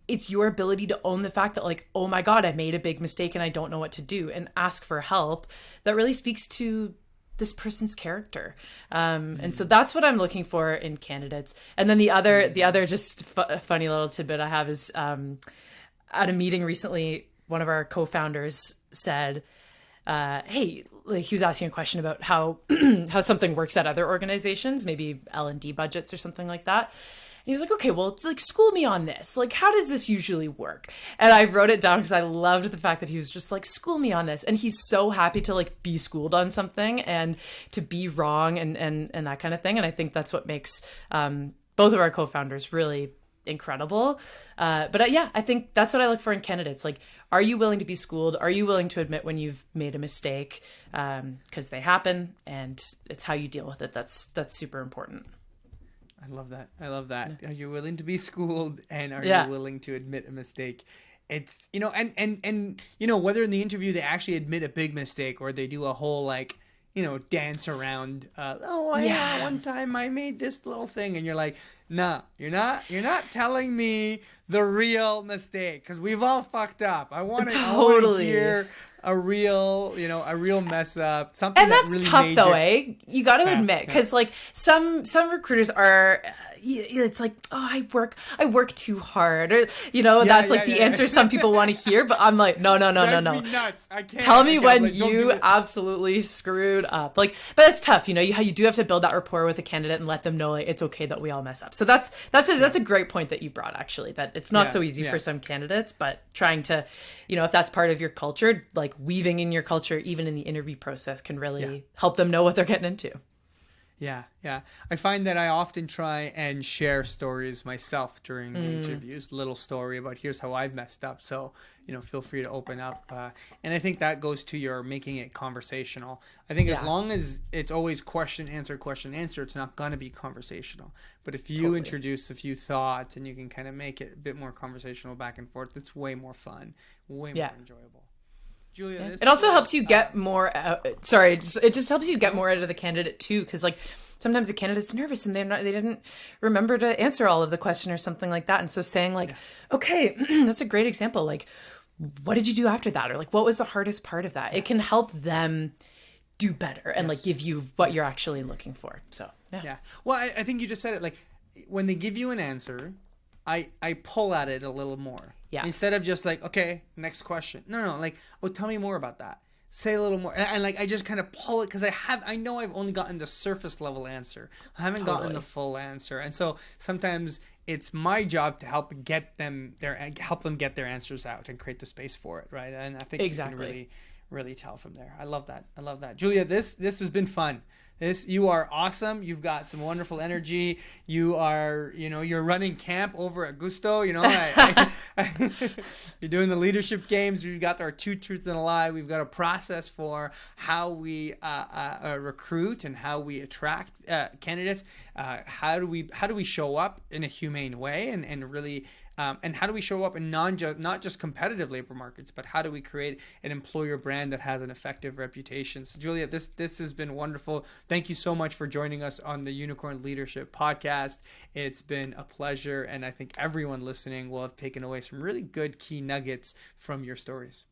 [SPEAKER 1] it's your ability to own the fact that like, oh my God, I made a big mistake and I don't know what to do, and ask for help. That really speaks to this person's character. And so that's what I'm looking for in candidates. And then the other just funny little tidbit I have is at a meeting recently, one of our co-founders said, hey, like, he was asking a question about how something works at other organizations, maybe L&D budgets or something like that. And he was like, okay, well, it's like, school me on this. Like, how does this usually work? And I wrote it down because I loved the fact that he was just like, school me on this. And he's so happy to like be schooled on something and to be wrong and that kind of thing. And I think that's what makes both of our co-founders really incredible. But I think that's what I look for in candidates. Like, are you willing to be schooled? Are you willing to admit when you've made a mistake? Because they happen, and it's how you deal with it. That's super important.
[SPEAKER 2] I love that. Yeah. Are you willing to be schooled, and are you willing to admit a mistake? It's, and whether in the interview they actually admit a big mistake or they do a whole like, dance around. One time I made this little thing, and you're like, nah, you're not telling me the real mistake, because we've all fucked up. I want to hear a real mess up, something.
[SPEAKER 1] And that's
[SPEAKER 2] really
[SPEAKER 1] tough
[SPEAKER 2] major.
[SPEAKER 1] though, eh? You got to admit, because like some recruiters are, it's like, oh, I work too hard, or that's like the answer some people want to hear. But I'm like, no.
[SPEAKER 3] Drives me nuts. I can't.
[SPEAKER 1] Tell me when
[SPEAKER 3] like,
[SPEAKER 1] you absolutely screwed up. Like, but it's tough, you do have to build that rapport with a candidate and let them know like it's okay that we all mess up. So that's a great point that you brought, actually, that it's not so easy for some candidates, but trying to, if that's part of your culture, like weaving in your culture even in the interview process can really help them know what they're getting into.
[SPEAKER 3] Yeah. I find that I often try and share stories myself during the interviews, little story about here's how I've messed up. So, feel free to open up. And I think that goes to your making it conversational. I think as long as it's always question, answer, it's not going to be conversational. But if you introduce a few thoughts and you can kind of make it a bit more conversational back and forth, it's way more fun, way more enjoyable. Julia,
[SPEAKER 1] it also helps you get more. It just helps you get more out of the candidate too, because like sometimes the candidate's nervous and they didn't remember to answer all of the question or something like that, and so saying like, okay, that's a great example. Like, what did you do after that, or like what was the hardest part of that? It can help them do better and like give you what you're actually looking for. So yeah.
[SPEAKER 3] Well, I think you just said it. Like when they give you an answer, I pull at it a little more. Yeah. Instead of just like, okay, next question. No, like, oh, tell me more about that. Say a little more. And like, I just kind of pull it because I know I've only gotten the surface level answer. I haven't gotten the full answer. And so sometimes it's my job to help them get their answers out and create the space for it. Right. And I think you can really, really tell from there. I love that. Julia, this has been fun. You are awesome. You've got some wonderful energy. You are, you're running camp over at Gusto. You're doing the leadership games. We've got our 2 truths and a lie. We've got a process for how we recruit and how we attract candidates. How do we show up in a humane way and really. And how do we show up in not just competitive labor markets, but how do we create an employer brand that has an effective reputation? So, Julia, this has been wonderful. Thank you so much for joining us on the Unicorn Leadership Podcast. It's been a pleasure, and I think everyone listening will have taken away some really good key nuggets from your stories.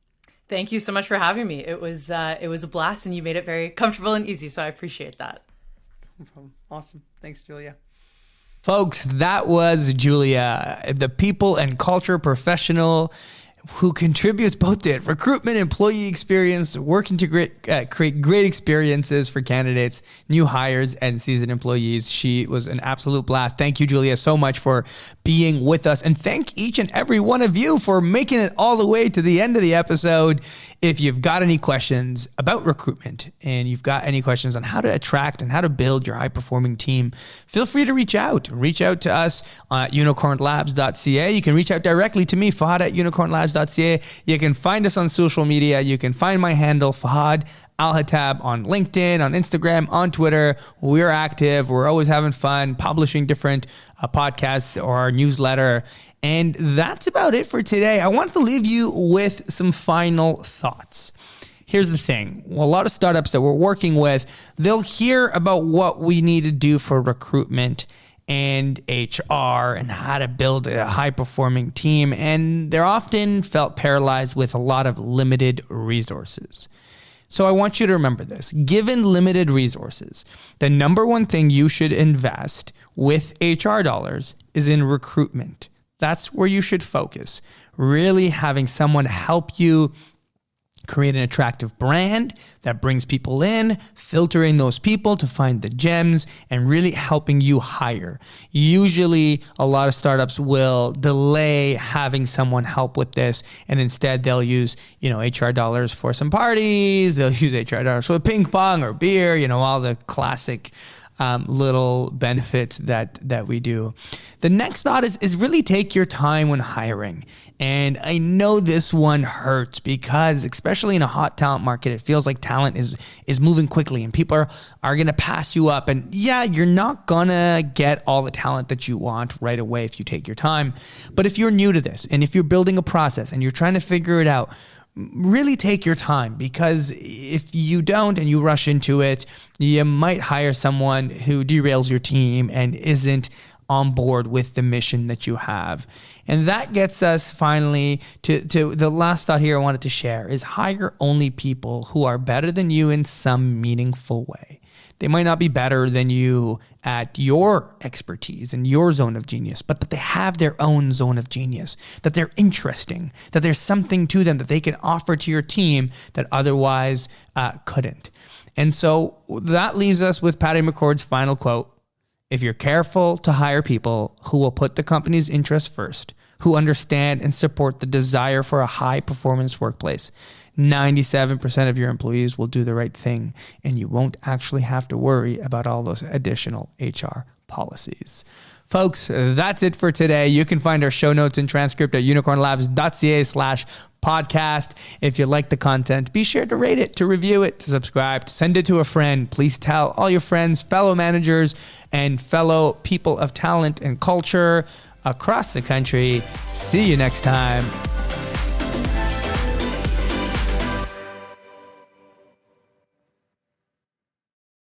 [SPEAKER 1] Thank you so much for having me. It was a blast, and you made it very comfortable and easy, so I appreciate that.
[SPEAKER 3] No problem. Awesome. Thanks, Julia.
[SPEAKER 2] Folks, that was Julia, the people and culture professional who contributes both to recruitment, employee experience, working to create great experiences for candidates, new hires, and seasoned employees. She was an absolute blast. Thank you, Julia, so much for being with us. And thank each and every one of you for making it all the way to the end of the episode. If you've got any questions about recruitment and you've got any questions on how to attract and how to build your high-performing team, feel free to reach out. Reach out to us at unicornlabs.ca. You can reach out directly to me, Fahad at unicornlabs.ca. You can find us on social media. You can find my handle, Fahad Al-Hattab, on LinkedIn, on Instagram, on Twitter. We're active. We're always having fun publishing different podcasts or our newsletter. And that's about it for today. I want to leave you with some final thoughts. Here's the thing. Well, a lot of startups that we're working with, they'll hear about what we need to do for recruitment and HR and how to build a high-performing team, and they're often felt paralyzed with a lot of limited resources. So I want you to remember this. Given limited resources, the number one thing you should invest with HR dollars is in recruitment. That's where you should focus. Really having someone help you create an attractive brand that brings people in, filtering those people to find the gems, and really helping you hire. Usually, a lot of startups will delay having someone help with this, and instead they'll use, HR dollars for some parties. They'll use HR dollars for ping pong or beer. All the classic little benefits that we do. The next thought is really take your time when hiring. And I know this one hurts because, especially in a hot talent market, it feels like talent is moving quickly and people are going to pass you up. And yeah, you're not going to get all the talent that you want right away if you take your time. But if you're new to this and if you're building a process and you're trying to figure it out, really take your time, because if you don't and you rush into it, you might hire someone who derails your team and isn't on board with the mission that you have. And that gets us finally to the last thought here I wanted to share is hire only people who are better than you in some meaningful way. They might not be better than you at your expertise and your zone of genius, but that they have their own zone of genius, that they're interesting, that there's something to them that they can offer to your team that otherwise couldn't. And so that leaves us with Patty McCord's final quote. If you're careful to hire people who will put the company's interests first, who understand and support the desire for a high-performance workplace, 97% of your employees will do the right thing, and you won't actually have to worry about all those additional HR policies. Folks, that's it for today. You can find our show notes and transcript at unicornlabs.ca/podcast. If you like the content, be sure to rate it, to review it, to subscribe, to send it to a friend. Please tell all your friends, fellow managers, and fellow people of talent and culture across the country. See you next time.